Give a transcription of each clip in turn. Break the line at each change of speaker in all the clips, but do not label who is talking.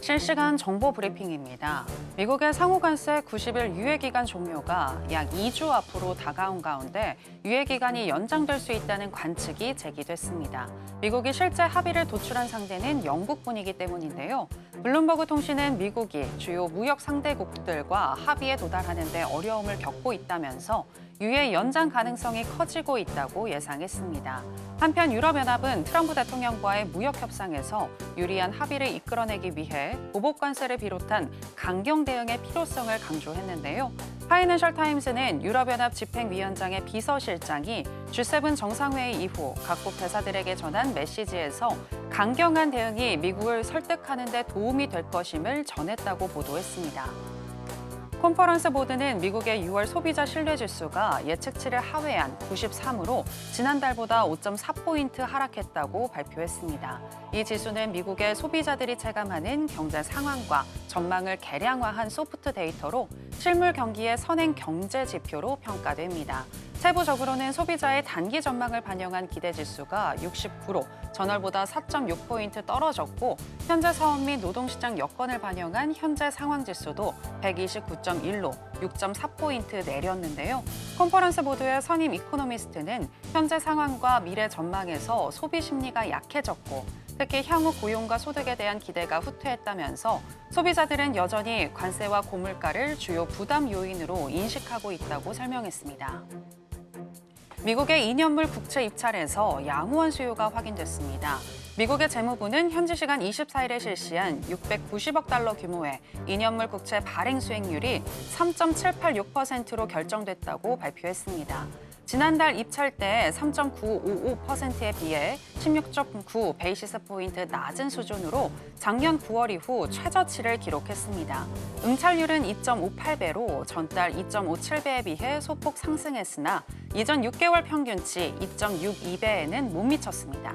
실시간 정보 브리핑입니다. 미국의 상호관세 90일 유예기간 종료가 약 2주 앞으로 다가온 가운데 유예기간이 연장될 수 있다는 관측이 제기됐습니다. 미국이 실제 합의를 도출한 상대는 영국뿐이기 때문인데요. 블룸버그 통신은 미국이 주요 무역 상대국들과 합의에 도달하는 데 어려움을 겪고 있다면서 유예 연장 가능성이 커지고 있다고 예상했습니다. 한편 유럽연합은 트럼프 대통령과의 무역 협상에서 유리한 합의를 이끌어내기 위해 보복 관세를 비롯한 강경 대응의 필요성을 강조했는데요. 파이낸셜 타임스는 유럽연합 집행위원장의 비서실장이 G7 정상회의 이후 각국 대사들에게 전한 메시지에서 강경한 대응이 미국을 설득하는 데 도움이 될 것임을 전했다고 보도했습니다. 컨퍼런스 보드는 미국의 6월 소비자 신뢰지수가 예측치를 하회한 93으로 지난달보다 5.4포인트 하락했다고 발표했습니다. 이 지수는 미국의 소비자들이 체감하는 경제 상황과 전망을 개량화한 소프트 데이터로 실물 경기의 선행 경제 지표로 평가됩니다. 세부적으로는 소비자의 단기 전망을 반영한 기대지수가 69로 전월보다 4.6포인트 떨어졌고 현재 사업 및 노동시장 여건을 반영한 현재 상황지수도 129.1로 6.4포인트 내렸는데요. 컨퍼런스 보드의 선임 이코노미스트는 현재 상황과 미래 전망에서 소비 심리가 약해졌고 특히 향후 고용과 소득에 대한 기대가 후퇴했다면서 소비자들은 여전히 관세와 고물가를 주요 부담 요인으로 인식하고 있다고 설명했습니다. 미국의 2년물 국채 입찰에서 양호한 수요가 확인됐습니다. 미국의 재무부는 현지 시간 24일에 실시한 690억 달러 규모의 2년물 국채 발행 수익률이 3.786%로 결정됐다고 발표했습니다. 지난달 입찰 때 3.955%에 비해 16.9 베이시스 포인트 낮은 수준으로 작년 9월 이후 최저치를 기록했습니다. 응찰률은 2.58배로 전달 2.57배에 비해 소폭 상승했으나 이전 6개월 평균치 2.62배에는 못 미쳤습니다.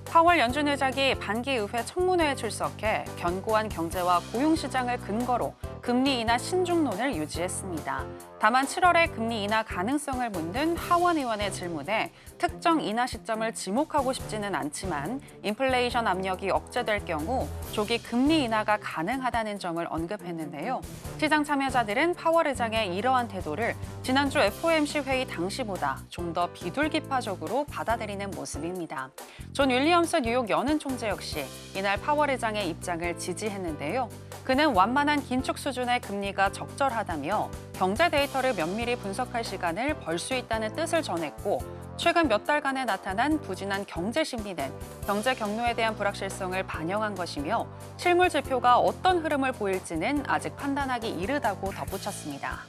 파월 연준 의장이 반기 의회 청문회에 출석해 견고한 경제와 고용 시장을 근거로 금리 인하 신중론을 유지했습니다. 다만 7월에 금리 인하 가능성을 묻는 하원 의원의 질문에 특정 인하 시점을 지목하고 싶지는 않지만 인플레이션 압력이 억제될 경우 조기 금리 인하가 가능하다는 점을 언급했는데요. 시장 참여자들은 파월 의장의 이러한 태도를 지난주 FOMC 회의 당시보다 좀 더 비둘기파적으로 받아들이는 모습입니다. 존 윌리엄스 뉴욕 연은 총재 역시 이날 파월 의장의 입장을 지지했는데요. 그는 완만한 긴축 수준의 금리가 적절하다며 경제 데이터를 면밀히 분석할 시간을 벌 수 있다는 뜻을 전했고 최근 몇 달간에 나타난 부진한 경제 심리는 경제 경로에 대한 불확실성을 반영한 것이며 실물 지표가 어떤 흐름을 보일지는 아직 판단하기 이르다고 덧붙였습니다.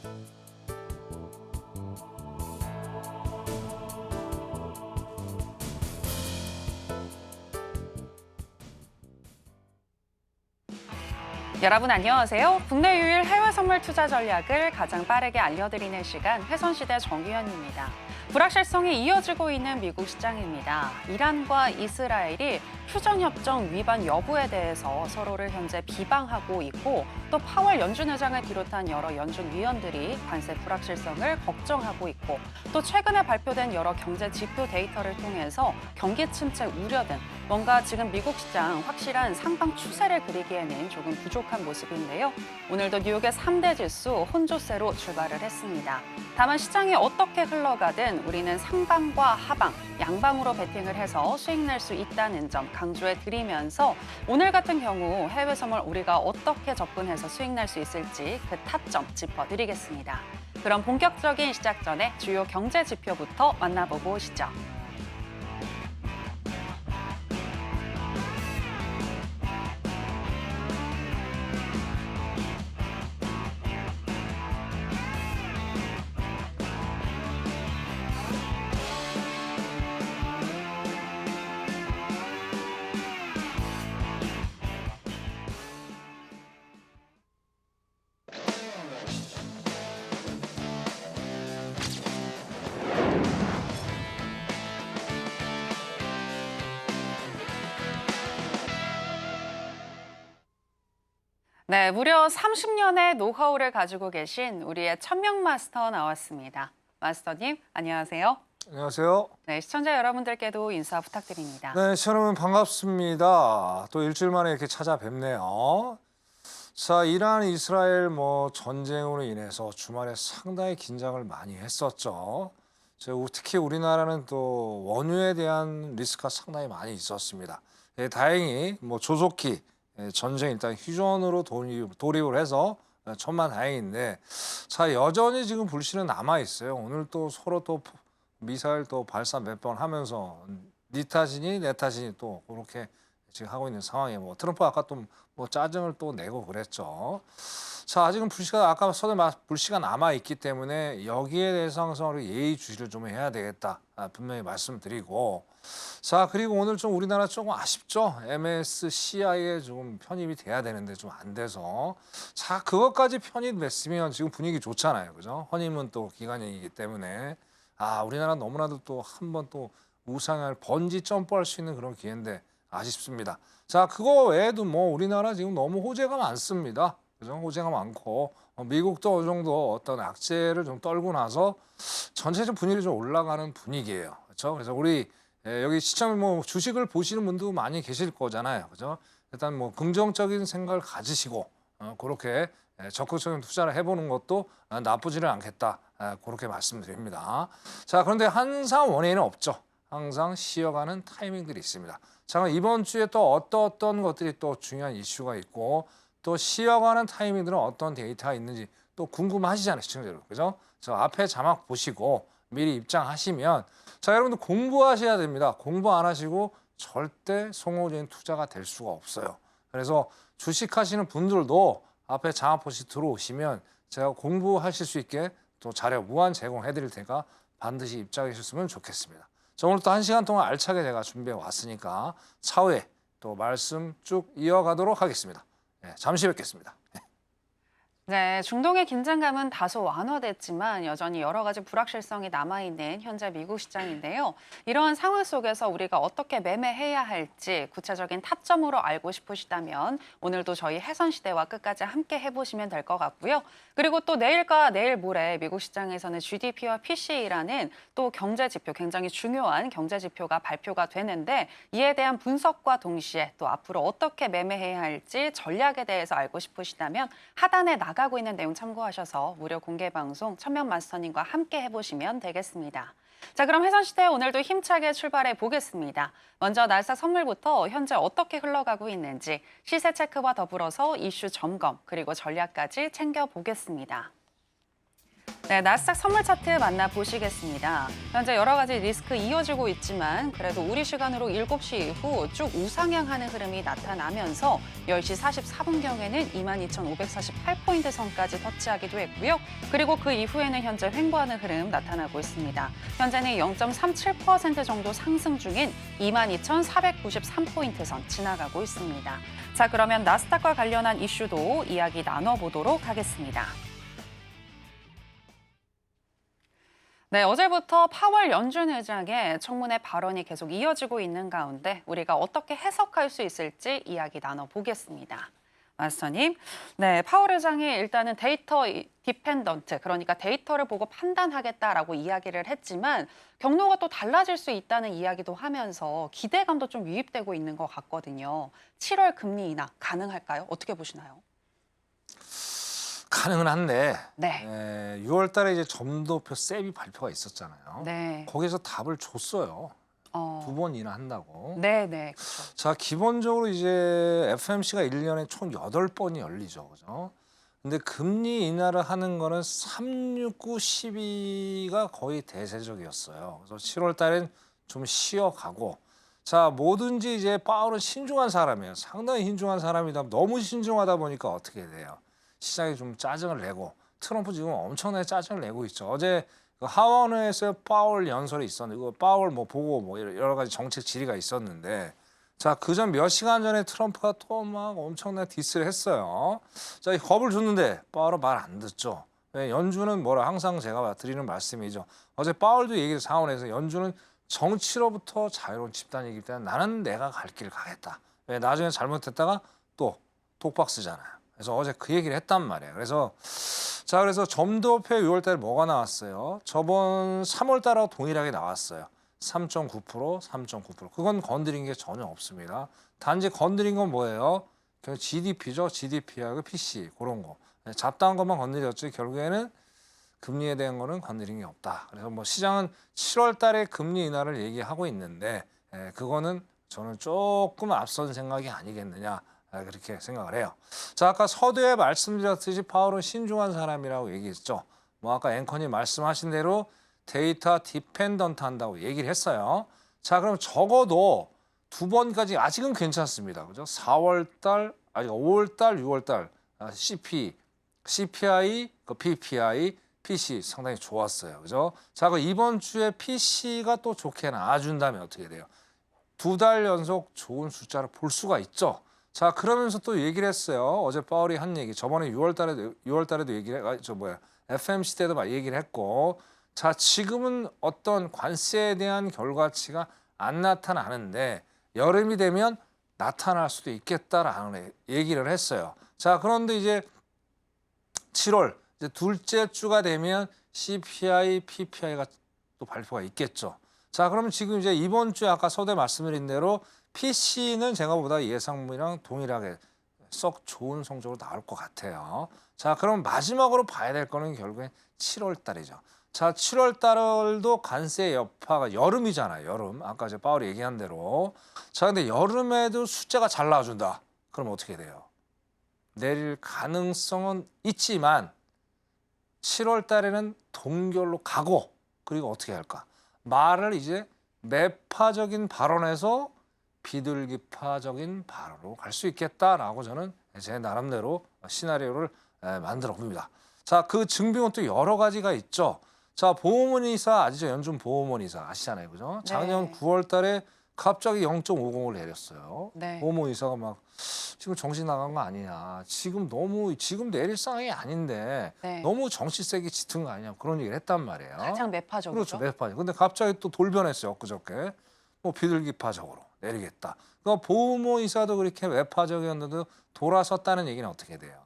여러분 안녕하세요. 국내 유일 해외 선물 투자 전략을 가장 빠르게 알려드리는 시간 회선시대 정유현입니다. 불확실성이 이어지고 있는 미국 시장입니다. 이란과 이스라엘이 휴전협정 위반 여부에 대해서 서로를 현재 비방하고 있고 또 파월 연준 의장을 비롯한 여러 연준 위원들이 관세 불확실성을 걱정하고 있고 또 최근에 발표된 여러 경제 지표 데이터를 통해서 경기 침체 우려 등 뭔가 지금 미국 시장 확실한 상방 추세를 그리기에는 조금 부족한 모습인데요. 오늘도 뉴욕의 3대 지수 혼조세로 출발을 했습니다. 다만 시장이 어떻게 흘러가든 우리는 상방과 하방, 양방으로 베팅을 해서 수익 낼 수 있다는 점 강조해 드리면서 오늘 같은 경우 해외 선물 우리가 어떻게 접근해서 수익 낼 수 있을지 그 타점 짚어드리겠습니다. 그럼 본격적인 시작 전에 주요 경제 지표부터 만나보고 오시죠. 네, 무려 30년의 노하우를 가지고 계신 우리의 천명 마스터 나왔습니다. 마스터님, 안녕하세요.
안녕하세요.
네, 시청자 여러분들께도 인사 부탁드립니다.
네, 여러분 반갑습니다. 또 일주일 만에 이렇게 찾아뵙네요. 자, 이란 이스라엘 전쟁으로 인해서 주말에 상당히 긴장을 많이 했었죠. 특히 우리나라는 또 원유에 대한 리스크가 상당히 많이 있었습니다. 예, 다행히 조속히 전쟁 일단 휴전으로 돌입을 해서 천만다행인데, 자, 여전히 지금 불씨는 남아 있어요. 오늘 또 서로 또 미사일 또 발사 몇 번 하면서 네 탓이니 내 탓이니 또 그렇게 지금 하고 있는 상황에 트럼프 아까 또 짜증을 또 내고 그랬죠. 자, 아직은 불씨가 아까 불씨가 남아 있기 때문에 여기에 대해서 항상 우리 예의주시를 좀 해야 되겠다. 분명히 말씀드리고, 자, 그리고 오늘 좀 우리나라 조금 아쉽죠. MSCI에 좀 편입이 돼야 되는데 좀 안 돼서, 자, 그것까지 편입됐으면 지금 분위기 좋잖아요, 그죠? 헌임은 또 기간이기 때문에. 우리나라 너무나도 또 한 번 또 우상을 번지 점프할 수 있는 그런 기회인데 아쉽습니다. 자, 그거 외에도 우리나라 지금 너무 호재가 많습니다. 그죠? 호재가 많고 미국도 어느 정도 어떤 악재를 좀 떨고 나서 전체적 분위기 좀 올라가는 분위기예요. 그렇죠? 그래서 우리 여기 시청 주식을 보시는 분도 많이 계실 거잖아요. 그죠? 일단 긍정적인 생각을 가지시고 그렇게 적극적인 투자를 해보는 것도 나쁘지는 않겠다. 그렇게 말씀드립니다. 자, 그런데 항상 원인은 없죠. 항상 쉬어가는 타이밍들이 있습니다. 자, 그럼 이번 주에 또 어떤 것들이 또 중요한 이슈가 있고 또 쉬어가는 타이밍들은 어떤 데이터가 있는지 또 궁금하시잖아요, 시청자 여러분. 그죠? 저 앞에 자막 보시고 미리 입장하시면, 자, 여러분들 공부하셔야 됩니다. 공부 안 하시고 절대 성공적인 투자가 될 수가 없어요. 그래서 주식하시는 분들도 앞에 자막 보시 들어오시면 제가 공부하실 수 있게 또 자료 무한 제공해 드릴 테니까 반드시 입장해 주셨으면 좋겠습니다. 자, 오늘 또 1시간 동안 알차게 제가 준비해 왔으니까 차후에 또 말씀 쭉 이어가도록 하겠습니다. 네, 잠시 뵙겠습니다.
네, 중동의 긴장감은 다소 완화됐지만 여전히 여러 가지 불확실성이 남아있는 현재 미국 시장인데요. 이러한 상황 속에서 우리가 어떻게 매매해야 할지 구체적인 타점으로 알고 싶으시다면 오늘도 저희 해선시대와 끝까지 함께 해보시면 될 것 같고요. 그리고 또 내일과 내일 모레 미국 시장에서는 GDP와 PCE라는 또 경제지표, 굉장히 중요한 경제지표가 발표가 되는데 이에 대한 분석과 동시에 또 앞으로 어떻게 매매해야 할지 전략에 대해서 알고 싶으시다면 하단에 나가고 있는 내용 참고하셔서 무료 공개 방송 천명 마스터님과 함께 해보시면 되겠습니다. 자, 그럼 해선시대 오늘도 힘차게 출발해 보겠습니다. 먼저 나스닥 선물부터 현재 어떻게 흘러가고 있는지 시세 체크와 더불어서 이슈 점검 그리고 전략까지 챙겨보겠습니다. 네, 나스닥 선물 차트 만나보시겠습니다. 현재 여러 가지 리스크 이어지고 있지만 그래도 우리 시간으로 7시 이후 쭉 우상향하는 흐름이 나타나면서 10시 44분경에는 22,548포인트 선까지 터치하기도 했고요. 그리고 그 이후에는 현재 횡보하는 흐름 나타나고 있습니다. 현재는 0.37% 정도 상승 중인 22,493포인트 선 지나가고 있습니다. 자, 그러면 나스닥과 관련한 이슈도 이야기 나눠보도록 하겠습니다. 네, 어제부터 파월 연준 의장의 청문회 발언이 계속 이어지고 있는 가운데 우리가 어떻게 해석할 수 있을지 이야기 나눠보겠습니다. 마스터님, 네, 파월 의장이 일단은 데이터 디펜던트, 그러니까 데이터를 보고 판단하겠다라고 이야기를 했지만 경로가 또 달라질 수 있다는 이야기도 하면서 기대감도 좀 유입되고 있는 것 같거든요. 7월 금리 인하 가능할까요? 어떻게 보시나요?
가능은 한데,
네.
6월 달에 이제 점도표 세비 발표가 있었잖아요.
네.
거기서 답을 줬어요. 2번 인하한다고.
네. 그렇죠.
자, 기본적으로 이제 FMC가 1년에 총 8번이 열리죠. 그죠? 근데 금리 인하를 하는 거는 3, 6, 9, 12가 거의 대세적이었어요. 그래서 7월 달엔 좀 쉬어가고, 자, 뭐든지 이제 파월은 신중한 사람이에요. 상당히 신중한 사람이다. 너무 신중하다 보니까 어떻게 돼요? 시장이 좀 짜증을 내고, 트럼프 지금 엄청나게 짜증을 내고 있죠. 어제 그 하원에서 파월 연설이 있었는데, 이거 파월 보고 여러 가지 정책 질의가 있었는데, 자, 그전 몇 시간 전에 트럼프가 또 막 엄청나게 디스를 했어요. 자, 겁을 줬는데 파월은 말 안 듣죠. 연준은 항상 제가 드리는 말씀이죠. 어제 파월도 얘기해서 하원에서 연준은 정치로부터 자유로운 집단이기 때문에 나는 내가 갈 길 가겠다. 나중에 잘못했다가 또 독박스잖아요. 그래서 어제 그 얘기를 했단 말이에요. 그래서 자, 그래서 점도표 6월 달에 뭐가 나왔어요? 저번 3월 달하고 동일하게 나왔어요. 3.9%, 3.9%. 그건 건드린 게 전혀 없습니다. 단지 건드린 건 뭐예요? 그냥 GDP죠. GDP하고 PC 그런 거. 잡다한 것만 건드렸지 결국에는 금리에 대한 거는 건드린 게 없다. 그래서 뭐 시장은 7월 달에 금리 인하를 얘기하고 있는데 그거는 저는 조금 앞선 생각이 아니겠느냐 그렇게 생각을 해요. 자, 아까 서두에 말씀드렸듯이 파월은 신중한 사람이라고 얘기했죠. 뭐 아까 앵커님 말씀하신 대로 데이터 디펜던트 한다고 얘기를 했어요. 자, 그럼 적어도 두 번까지 아직은 괜찮습니다. 그죠? 4월 달, 아니 5월 달, 6월 달 CPI, 그 PPI, PC 상당히 좋았어요. 그죠? 자, 그 이번 주에 PC가 또 좋게 나와준다면 어떻게 돼요? 두 달 연속 좋은 숫자를 볼 수가 있죠. 자, 그러면서 또 얘기를 했어요. 어제 파월이 한 얘기. 저번에 6월 달에도 얘기를 FMC 때도 막 얘기를 했고. 자, 지금은 어떤 관세에 대한 결과치가 안 나타나는데 여름이 되면 나타날 수도 있겠다라는 얘기를 했어요. 자, 그런데 이제 7월 이제 둘째 주가 되면 CPI, PPI가 또 발표가 있겠죠. 자, 그러면 지금 이제 이번 주에 아까 서두에 말씀드린 대로 PC는 제가 보다 예상이랑 동일하게 썩 좋은 성적으로 나올 것 같아요. 자, 그럼 마지막으로 봐야 될 거는 결국엔 7월 달이죠. 자, 7월 달도 관세 여파가 여름이잖아요. 여름. 아까 이제 파월이 얘기한 대로. 자, 근데 여름에도 숫자가 잘 나와준다. 그럼 어떻게 돼요? 내릴 가능성은 있지만 7월 달에는 동결로 가고 그리고 어떻게 할까? 말을 이제 매파적인 발언에서 비둘기파적인 발언으로 갈 수 있겠다라고 저는 제 나름대로 시나리오를 만들어 봅니다. 자, 그 증빙은 또 여러 가지가 있죠. 자, 보험원이사 아시죠? 연준 보험원이사 아시잖아요. 그죠? 작년
네.
9월 달에 갑자기 0.50을 내렸어요.
네.
보험원이사가 막 지금 정신 나간 거 아니냐. 지금 내릴 상황이 아닌데
네.
너무 정치 세게 짙은 거 아니냐. 그런 얘기를 했단 말이에요.
가장 매파적이죠.
그렇죠. 매파죠. 근데 갑자기 또 돌변했어요. 엊그저께. 뭐 비둘기파적으로 내리겠다. 그러니까 보험이사도 그렇게 매파적이었는데도 돌아섰다는 얘기는 어떻게 돼요?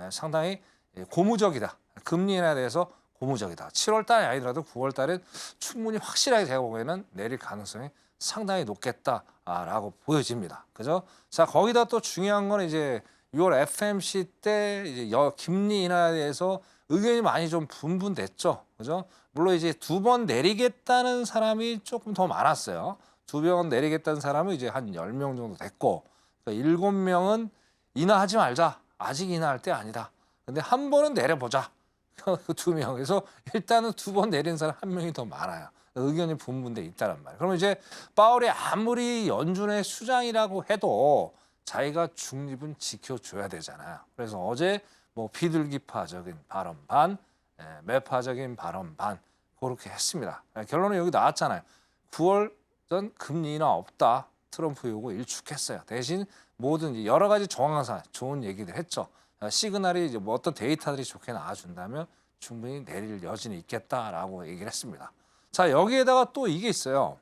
상당히 고무적이다. 금리 인하에 대해서 고무적이다. 7월 달이 아니더라도 9월 달엔 충분히 확실하게 제가 보기에는 내릴 가능성이 상당히 높겠다라고 보여집니다. 그죠? 자, 거기다 또 중요한 건 이제 6월 FMC 때 이제 금리 인하에 대해서 의견이 많이 좀 분분됐죠. 그죠? 물론 이제 두 번 내리겠다는 사람이 조금 더 많았어요. 두 번 내리겠다는 사람은 이제 한 10명 정도 됐고, 그러니까 7명은 인하하지 말자. 아직 인하할 때 아니다. 근데 한 번은 내려보자. 그 두 명에서 일단은 두 번 내린 사람 한 명이 더 많아요. 의견이 분분돼 있다란 말이에요. 그러면 이제 파월이 아무리 연준의 수장이라고 해도 자기가 중립은 지켜줘야 되잖아요. 그래서 어제 뭐 비둘기파적인 발언 반, 매파적인 발언 반 그렇게 했습니다. 결론은 여기 나왔잖아요. 9월 전 금리 인하 없다. 트럼프 요구 일축했어요. 대신 모든 여러 가지 정황상 좋은 얘기들 했죠. 시그널이 이제 뭐 어떤 데이터들이 좋게 나와준다면 충분히 내릴 여지는 있겠다라고 얘기를 했습니다. 자, 여기에다가 또 이게 있어요.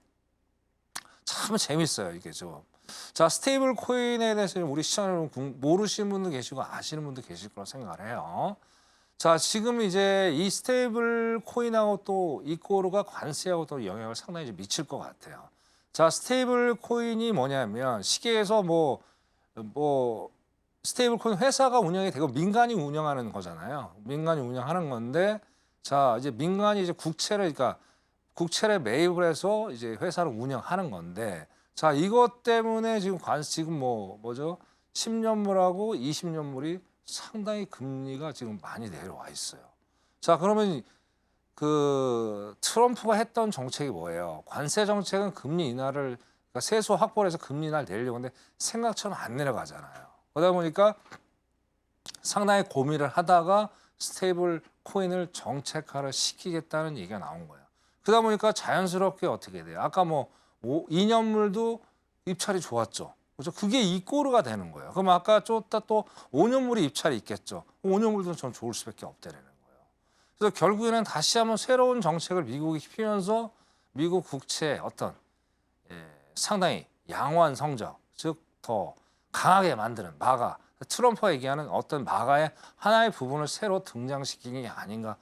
참 재밌어요, 이게 좀. 자, 스테이블 코인에 대해서 우리 시청자 여러분 모르시는 분도 계시고 아시는 분도 계실 거라 생각을 해요. 자, 지금 이제 이 스테이블 코인하고 또 이코르가 관세하고 또 영향을 상당히 좀 미칠 것 같아요. 자, 스테이블 코인이 뭐냐면 시계에서 뭐 스테이블 코인 회사가 운영이 되고 민간이 운영하는 거잖아요. 민간이 운영하는 건데 자, 이제 민간이 이제 국채를 매입을 해서 이제 회사를 운영하는 건데 자, 이것 때문에 지금 10년물하고 20년물이 상당히 금리가 지금 많이 내려와 있어요. 자, 그러면 그 트럼프가 했던 정책이 뭐예요? 관세 정책은 금리 인하를 그러니까 세수 확보를 해서 금리 인하를 내려고 하는데 생각처럼 안 내려가잖아요. 그러다 보니까 상당히 고민을 하다가 스테이블 코인을 정책화를 시키겠다는 얘기가 나온 거예요. 그러다 보니까 자연스럽게 어떻게 돼요? 아까 2년물도 입찰이 좋았죠. 그렇죠? 그게 이꼬르가 되는 거예요. 그럼 아까 또 5년물이 입찰이 있겠죠. 5년물도 전 좋을 수밖에 없다는 거예요. 그래서 결국에는 다시 한번 새로운 정책을 미국이 피면서 미국 국채의 어떤 상당히 양호한 성적, 즉 더 강하게 만드는 트럼프가 얘기하는 어떤 마가의 하나의 부분을 새로 등장시키는 게 아닌가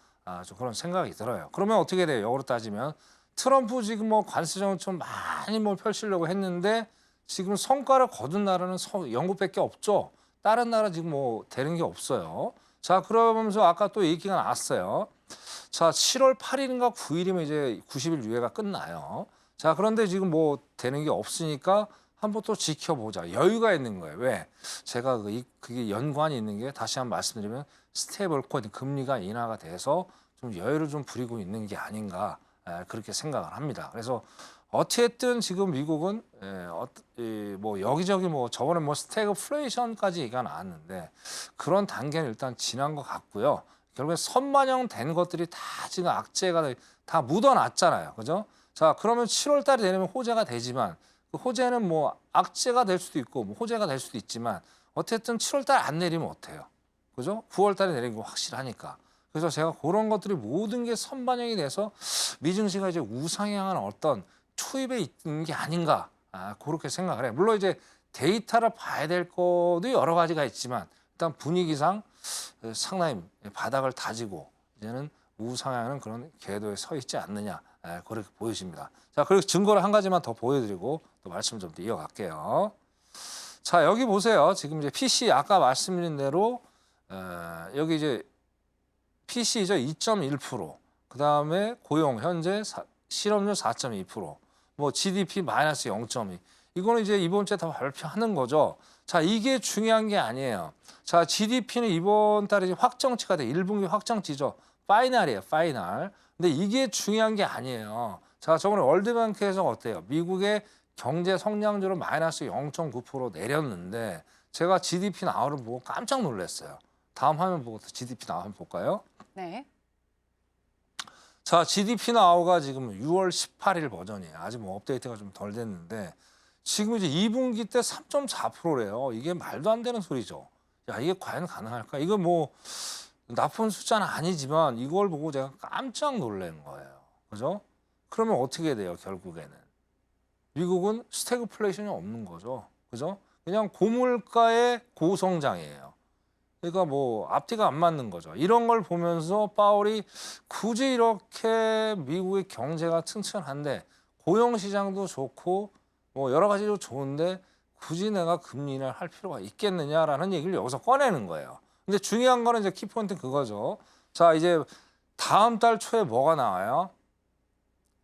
좀 그런 생각이 들어요. 그러면 어떻게 돼요? 역으로 따지면 트럼프 지금 뭐 관세 정책 많이 뭐 펼치려고 했는데 지금 성과를 거둔 나라는 영국밖에 없죠. 다른 나라 지금 뭐 되는 게 없어요. 자, 그러면서 아까 또 얘기가 나왔어요. 자, 7월 8일인가 9일이면 이제 90일 유예가 끝나요. 자, 그런데 지금 뭐 되는 게 없으니까 한번 또 지켜보자. 여유가 있는 거예요. 왜? 제가 그게 연관이 있는 게 다시 한번 말씀드리면 스테이블 코인 금리가 인하가 돼서 좀 여유를 좀 부리고 있는 게 아닌가 그렇게 생각을 합니다. 그래서 어쨌든 지금 미국은 뭐 여기저기 뭐 저번에 뭐 스태그플레이션까지 얘기가 나왔는데 그런 단계는 일단 지난 것 같고요. 결국에 선반영된 것들이 다 지금 악재가 다 묻어났잖아요. 그죠? 자, 그러면 7월 달이 되면 호재가 되지만 그 호재는 뭐 악재가 될 수도 있고 뭐 호재가 될 수도 있지만 어쨌든 7월 달 안 내리면 어때요? 그죠? 9월 달에 내리는 거 확실하니까. 그래서 제가 그런 것들이 모든 게 선반영이 돼서 미증시가 이제 우상향하는 어떤 투입에 있는 게 아닌가 그렇게 생각을 해요. 물론 이제 데이터를 봐야 될 것도 여러 가지가 있지만 일단 분위기상 상당히 바닥을 다지고 이제는 우상향하는 그런 궤도에 서 있지 않느냐 그렇게 보여집니다. 자, 그리고 증거를 한 가지만 더 보여드리고 또 말씀 좀 더 이어갈게요. 자, 여기 보세요. 지금 이제 PC 아까 말씀드린 대로 여기 이제 PC죠 2.1%, 그 다음에 고용 현재 실업률 4.2%, 뭐 GDP 마이너스 0.2. 이거는 이제 이번 주에 다 발표하는 거죠. 자, 이게 중요한 게 아니에요. 자, GDP는 이번 달에 이제 확정치가 돼. 1분기 확정치죠. 파이널이에요, 파이널. 근데 이게 중요한 게 아니에요. 자, 저번에 월드뱅크에서 어때요? 미국의 경제 성장률은 마이너스 0.9% 내렸는데 제가 GDP 나오를 보고 깜짝 놀랐어요. 다음 화면 보고 GDP 나오 한번 볼까요?
네.
자, GDP 나오가 지금 6월 18일 버전이에요. 아직 뭐 업데이트가 좀 덜 됐는데 지금 이제 2분기 때 3.4%래요. 이게 말도 안 되는 소리죠. 야, 이게 과연 가능할까? 이거 뭐 나쁜 숫자는 아니지만 이걸 보고 제가 깜짝 놀란 거예요. 그죠? 그러면 어떻게 돼요, 결국에는? 미국은 스태그플레이션이 없는 거죠. 그죠? 그냥 고물가의 고성장이에요. 그러니까 뭐 앞뒤가 안 맞는 거죠. 이런 걸 보면서 파월이 굳이 이렇게 미국의 경제가 튼튼한데 고용 시장도 좋고 뭐 여러 가지로 좋은데 굳이 내가 금리 인하를 할 필요가 있겠느냐라는 얘기를 여기서 꺼내는 거예요. 근데 중요한 거는 이제 키포인트는 그거죠. 자, 이제 다음 달 초에 뭐가 나와요?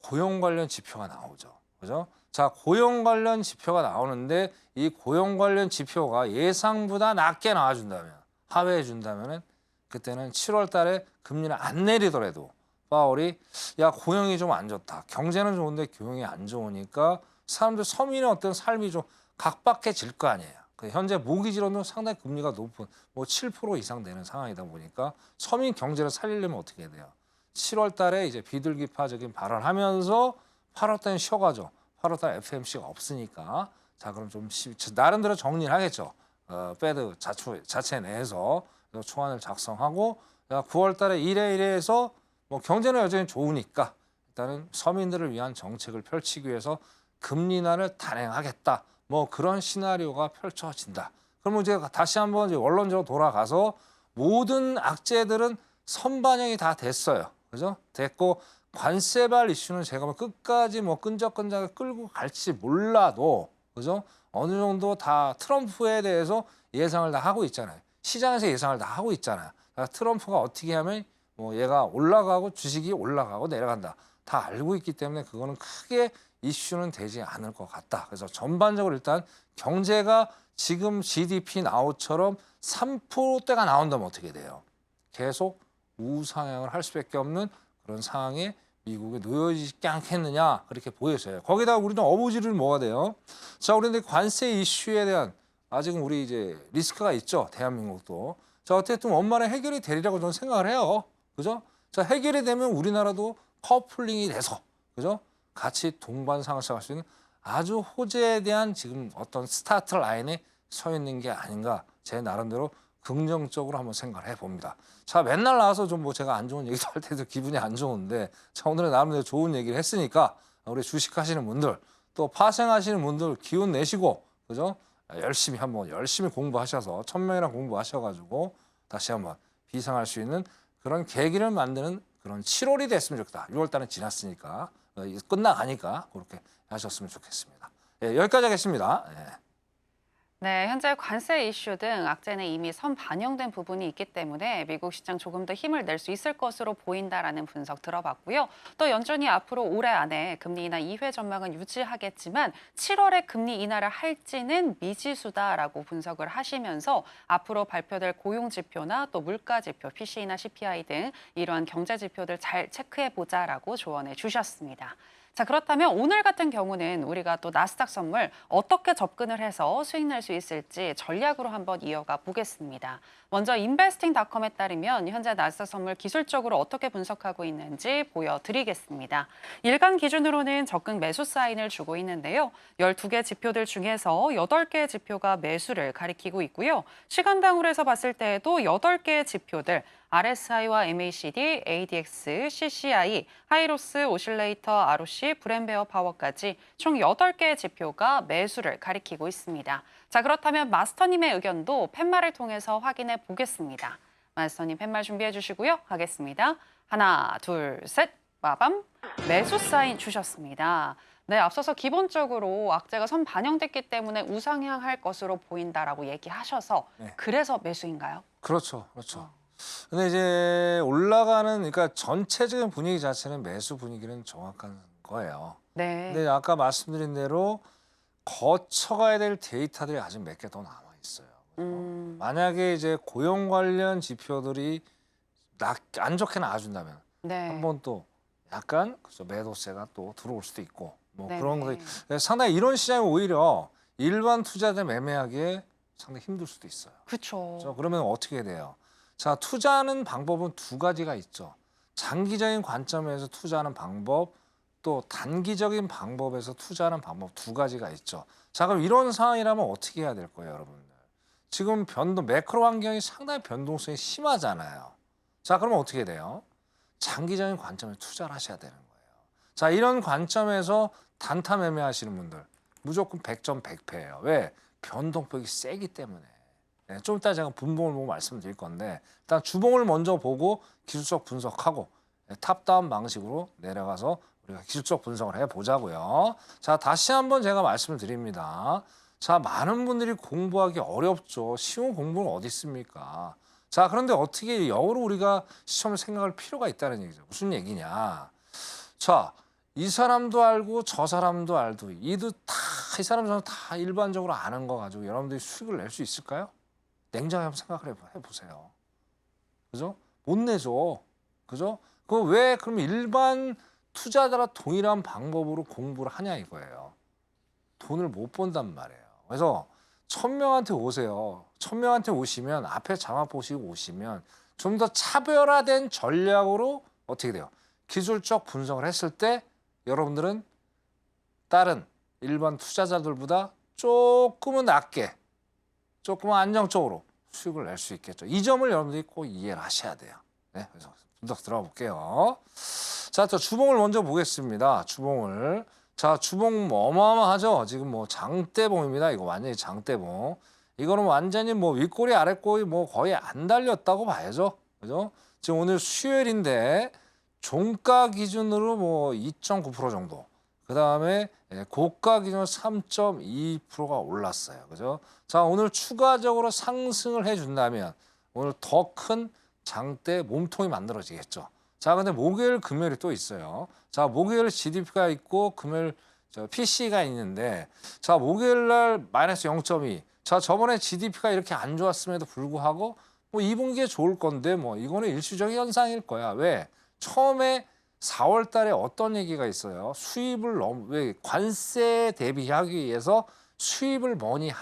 고용 관련 지표가 나오죠. 그죠? 자, 고용 관련 지표가 나오는데 이 고용 관련 지표가 예상보다 낮게 나와준다면 하회해 준다면은 그때는 7월 달에 금리를 안 내리더라도 파월이 야, 고용이 좀 안 좋다. 경제는 좋은데 고용이 안 좋으니까 사람들 서민의 어떤 삶이 좀 각박해질 거 아니에요. 현재 모기 지론도 상당히 금리가 높은 뭐 7% 이상 되는 상황이다 보니까 서민 경제를 살리려면 어떻게 해야 돼요? 7월 달에 이제 비둘기파적인 발언을 하면서 8월 달에 쉬어가죠. 8월 달에 FMC가 없으니까 자, 그럼 좀 나름대로 정리를 하겠죠. 페드 자체 내에서 초안을 작성하고 9월 달에 이래해서 뭐 경제는 여전히 좋으니까 일단은 서민들을 위한 정책을 펼치기 위해서 금리 인하를 단행하겠다. 뭐 그런 시나리오가 펼쳐진다. 그러면 이제 다시 한번 이제 원론적으로 돌아가서 모든 악재들은 선반영이 다 됐어요. 그죠? 됐고 관세발 이슈는 제가 뭐 끝까지 뭐 끈적끈적하게 끌고 갈지 몰라도 그죠? 어느 정도 다 트럼프에 대해서 예상을 다 하고 있잖아요. 시장에서 예상을 다 하고 있잖아요. 그러니까 트럼프가 어떻게 하면 뭐 얘가 올라가고 주식이 올라가고 내려간다. 다 알고 있기 때문에 그거는 크게 이슈는 되지 않을 것 같다. 그래서 전반적으로 일단 경제가 지금 GDP 나오처럼 3%대가 나온다면 어떻게 돼요? 계속 우상향을 할 수밖에 없는 그런 상황에 미국에 놓여지지 않겠느냐 그렇게 보여져요. 거기다가 우리는 어부지를 뭐가 돼요? 자, 우리는 관세 이슈에 대한 아직은 우리 이제 리스크가 있죠. 대한민국도. 자, 어쨌든 원만한 해결이 되리라고 저는 생각을 해요. 그죠? 자, 해결이 되면 우리나라도 커플링이 돼서 그죠? 같이 동반상승할 수 있는 아주 호재에 대한 지금 어떤 스타트 라인에 서 있는 게 아닌가 제 나름대로 긍정적으로 한번 생각을 해봅니다. 자, 맨날 나와서 좀 뭐 제가 안 좋은 얘기도 할 때도 기분이 안 좋은데 자, 오늘은 나름대로 좋은 얘기를 했으니까 우리 주식하시는 분들 또 파생하시는 분들 기운 내시고 그죠? 열심히 공부하셔서 1000명이나 공부하셔가지고 다시 한번 비상할 수 있는 그런 계기를 만드는 그런 7월이 됐으면 좋겠다. 6월 달은 지났으니까 끝나가니까 그렇게 하셨으면 좋겠습니다. 예, 여기까지 하겠습니다. 예.
네, 현재 관세 이슈 등 악재는 이미 선반영된 부분이 있기 때문에 미국 시장 조금 더 힘을 낼 수 있을 것으로 보인다라는 분석 들어봤고요. 또 연준이 앞으로 올해 안에 금리 인하 2회 전망은 유지하겠지만 7월에 금리 인하를 할지는 미지수다라고 분석을 하시면서 앞으로 발표될 고용 지표나 또 물가 지표, PCE나 CPI 등 이러한 경제 지표들 잘 체크해 보자라고 조언해 주셨습니다. 자, 그렇다면 오늘 같은 경우는 우리가 또 나스닥 선물 어떻게 접근을 해서 수익 낼 수 있을지 전략으로 한번 이어가 보겠습니다. 먼저 investing.com에 따르면 현재 나스닥 선물 기술적으로 어떻게 분석하고 있는지 보여드리겠습니다. 일간 기준으로는 적극 매수 사인을 주고 있는데요. 12개 지표들 중에서 8개의 지표가 매수를 가리키고 있고요. 시간당으로 해서 봤을 때에도 8개의 지표들 RSI와 MACD, ADX, CCI, 하이로스, 오실레이터, ROC, 브랜베어 파워까지 총 8개의 지표가 매수를 가리키고 있습니다. 자, 그렇다면 마스터님의 의견도 팻말을 통해서 확인해 보겠습니다. 마스터님 팻말 준비해 주시고요. 가겠습니다. 하나, 둘, 셋, 빠밤. 매수 사인 주셨습니다. 네, 앞서서 기본적으로 악재가 선 반영됐기 때문에 우상향할 것으로 보인다라고 얘기하셔서
네.
그래서 매수인가요?
그렇죠. 근데 이제 올라가는 그러니까 전체적인 분위기 자체는 매수 분위기는 정확한 거예요.
네.
근데 아까 말씀드린 대로 거쳐가야 될 데이터들이 아직 몇 개 더 남아 있어요. 만약에 이제 고용 관련 지표들이 안 좋게 나와준다면
네.
한번 또 약간 그래서 매도세가 또 들어올 수도 있고 뭐
네네.
그런 것들이 상당히 이런 시장이 오히려 일반 투자자 매매하기에 상당히 힘들 수도 있어요.
그렇죠.
그러면 어떻게 돼요? 자, 투자하는 방법은 두 가지가 있죠. 장기적인 관점에서 투자하는 방법, 또 단기적인 방법에서 투자하는 방법 두 가지가 있죠. 자, 그럼 이런 상황이라면 어떻게 해야 될 거예요, 여러분들? 지금 매크로 환경이 상당히 변동성이 심하잖아요. 자, 그러면 어떻게 돼요? 장기적인 관점에 투자를 하셔야 되는 거예요. 자, 이런 관점에서 단타 매매하시는 분들 무조건 100점 100패예요. 왜? 변동폭이 세기 때문에. 네, 좀 이따 제가 분봉을 보고 말씀드릴 건데 일단 주봉을 먼저 보고 기술적 분석하고 탑다운 방식으로 내려가서 우리가 기술적 분석을 해보자고요. 자, 다시 한번 제가 말씀을 드립니다. 자, 많은 분들이 공부하기 어렵죠. 쉬운 공부는 어디 있습니까? 자, 그런데 어떻게 역으로 우리가 시험을 생각할 필요가 있다는 얘기죠. 무슨 얘기냐? 자, 이 사람도 알고 저 사람도 알고 이 사람 저는 다 일반적으로 아는 거 가지고 여러분들이 수익을 낼 수 있을까요? 냉정하게 한번 생각을 해보세요. 그죠? 못 내죠. 그죠? 그럼 일반 투자자라 동일한 방법으로 공부를 하냐 이거예요. 돈을 못 번단 말이에요. 그래서 1000명한테 오세요. 1000명한테 오시면 앞에 자막 보시고 오시면 좀 더 차별화된 전략으로 어떻게 돼요? 기술적 분석을 했을 때 여러분들은 다른 일반 투자자들보다 조금은 낮게 조금은 안정적으로 수익을 낼 수 있겠죠. 이 점을 여러분들이 꼭 이해를 하셔야 돼요. 네, 그래서 분석 들어가 볼게요. 자, 저 주봉을 먼저 보겠습니다. 주봉을. 자, 주봉 어마어마하죠. 지금 뭐 장대봉입니다. 이거 완전히 장대봉. 이거는 완전히 뭐 윗꼬리 아랫꼬리 뭐 거의 안 달렸다고 봐야죠. 그죠? 지금 오늘 수요일인데 종가 기준으로 뭐 2.9% 정도. 그다음에 고가 기준으로 3.2%가 올랐어요. 그죠? 자, 오늘 추가적으로 상승을 해준다면 오늘 더 큰 장대 몸통이 만들어지겠죠. 자, 근데 목요일, 금요일이 또 있어요. 자, 목요일 GDP가 있고 금요일 PC가 있는데 자, 목요일 날 마이너스 0.2. 자, 저번에 GDP가 이렇게 안 좋았음에도 불구하고 뭐 2분기에 좋을 건데 뭐 이거는 일시적인 현상일 거야. 왜? 처음에 4월 달에 어떤 얘기가 있어요? 왜 관세 대비하기 위해서 수입을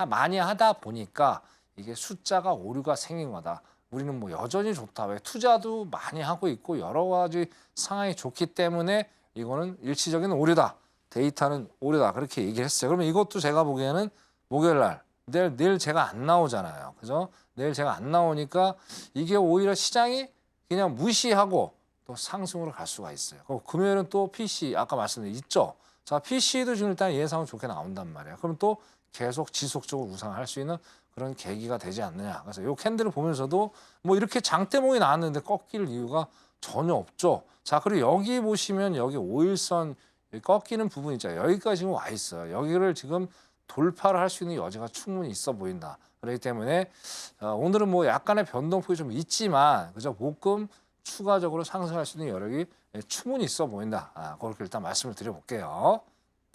많이 하다 보니까 이게 숫자가 오류가 생긴 거다. 우리는 뭐 여전히 좋다. 왜 투자도 많이 하고 있고 여러 가지 상황이 좋기 때문에 이거는 일시적인 오류다. 데이터는 오류다. 그렇게 얘기했어요. 그러면 이것도 제가 보기에는 목요일 날 내일 제가 안 나오잖아요. 그죠? 내일 제가 안 나오니까 이게 오히려 시장이 그냥 무시하고 또 상승으로 갈 수가 있어요. 그럼 금요일은 또 PC 아까 말씀드린 있죠. 자, PC도 지금 일단 예상은 좋게 나온단 말이에요. 그럼 또 계속 지속적으로 우상할 수 있는 그런 계기가 되지 않느냐. 그래서 이 캔들을 보면서도 뭐 이렇게 장대몽이 나왔는데 꺾일 이유가 전혀 없죠. 자, 그리고 여기 보시면 여기 5일선 꺾이는 부분 있잖아요. 여기까지 지금 와 있어요. 여기를 지금 돌파를 할 수 있는 여지가 충분히 있어 보인다. 그렇기 때문에 오늘은 뭐 약간의 변동폭이 좀 있지만 그죠? 목금 추가적으로 상승할 수 있는 여력이 충분히 있어 보인다. 그렇게 일단 말씀을 드려볼게요.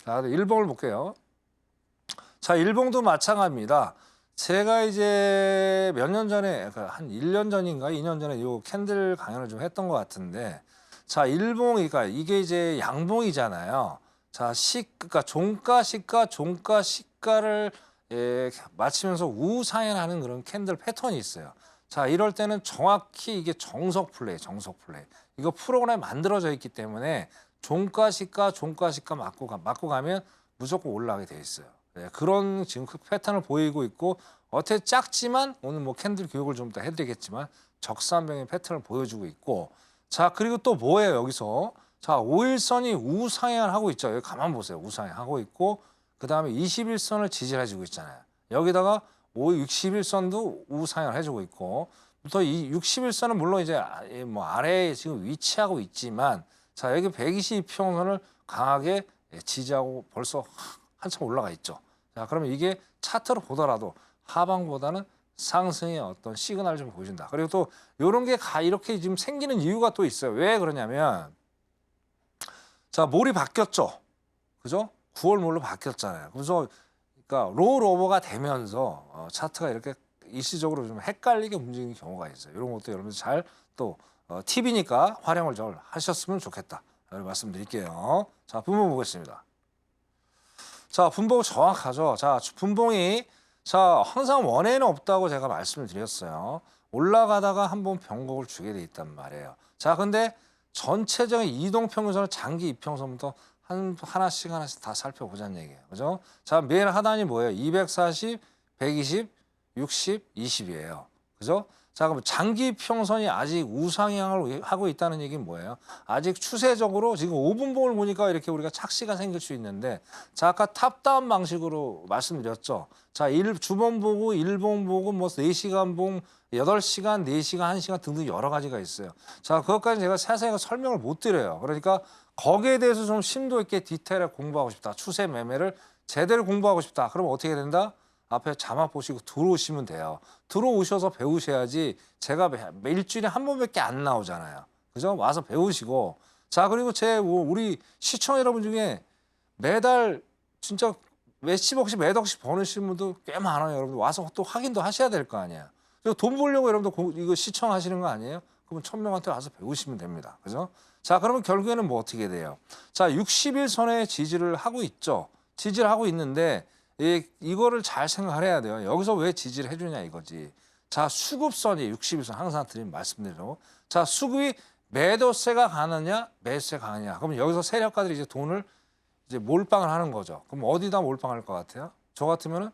자, 일봉을 볼게요. 자, 일봉도 마찬가지입니다. 제가 이제 몇 년 전에, 한 1년 전인가 2년 전에 요 캔들 강연을 좀 했던 것 같은데, 자, 일봉이니까 이게 이제 양봉이잖아요. 자, 그러니까 종가, 시가, 종가, 시가를 맞추면서 우상향하는 그런 캔들 패턴이 있어요. 자, 이럴 때는 정확히 이게 정석 플레이. 이거 프로그램에 만들어져 있기 때문에 종가, 시가 맞고 가면 무조건 올라가게 돼 있어요. 그런 지금 그 패턴을 보이고 있고 어떻게 작지만 오늘 뭐 캔들 교육을 좀 더 해드리겠지만 적산병의 패턴을 보여주고 있고 자 그리고 또 뭐예요 여기서 자 5일선이 우상향을 하고 있죠. 여기 가만 보세요. 우상향하고 있고 그 다음에 21선을 지지해주고 있잖아요. 여기다가 60일선도 우상향을 해주고 있고 또 이 61선은 물론 이제 뭐 아래에 지금 위치하고 있지만 자 여기 122평선을 강하게 지지하고 벌써 한참 올라가 있죠. 자, 그러면 이게 차트로 보더라도 하방보다는 상승의 어떤 시그널을 좀 보여준다. 그리고 또 이런 게 이렇게 지금 생기는 이유가 또 있어요. 왜 그러냐면 자, 몰이 바뀌었죠. 그죠? 9월 몰로 바뀌었잖아요. 그래서 그러니까 롤오버가 되면서 차트가 이렇게 일시적으로 좀 헷갈리게 움직이는 경우가 있어요. 이런 것도 여러분들 잘 또 팁이니까 활용을 잘 하셨으면 좋겠다. 이런 말씀드릴게요. 자, 분봉 보겠습니다. 자, 분봉 정확하죠. 자, 분봉이 자 항상 원에는 없다고 제가 말씀을 드렸어요. 올라가다가 한번 변곡을 주게 돼 있단 말이에요. 자, 근데 전체적인 이동평균선을 장기 이평선부터 하나씩 다 살펴보자는 얘기예요. 그죠? 자, 매일 하단이 뭐예요? 240, 120, 60, 20이에요. 그죠? 자, 그럼 장기 평선이 아직 우상향을 하고 있다는 얘기는 뭐예요? 아직 추세적으로 지금 5분봉을 보니까 이렇게 우리가 착시가 생길 수 있는데 자, 아까 탑다운 방식으로 말씀드렸죠. 자, 주봉 보고 일봉 보고 뭐 4시간 봉, 8시간, 4시간, 1시간 등등 여러 가지가 있어요. 자, 그것까지 제가 세세하게 설명을 못 드려요. 그러니까 거기에 대해서 좀 심도 있게 디테일하게 공부하고 싶다. 추세 매매를 제대로 공부하고 싶다. 그러면 어떻게 된다? 앞에 자막 보시고 들어오시면 돼요. 들어오셔서 배우셔야지 제가 일주일에 한 번밖에 안 나오잖아요. 그죠? 와서 배우시고. 자, 그리고 우리 시청자 여러분 중에 매달 진짜 몇십억씩 매덕씩 버는 분도 꽤 많아요. 여러분들 와서 또 확인도 하셔야 될 거 아니에요. 그리고 돈 벌려고 여러분들 이거 시청하시는 거 아니에요? 그러면 1000명한테 와서 배우시면 됩니다. 그죠? 자, 그러면 결국에는 뭐 어떻게 돼요? 자, 60일선에 지지를 하고 있죠. 지지를 하고 있는데 이거를 잘 생각을 해야 돼요. 여기서 왜 지지를 해주냐 이거지. 자, 수급선이 60일선 항상 드린 말씀대로. 자, 수급이 매도세가 가느냐 매수세가 가느냐. 그럼 여기서 세력가들이 이제 돈을 이제 몰빵을 하는 거죠. 그럼 어디다 몰빵할 것 같아요? 저 같으면은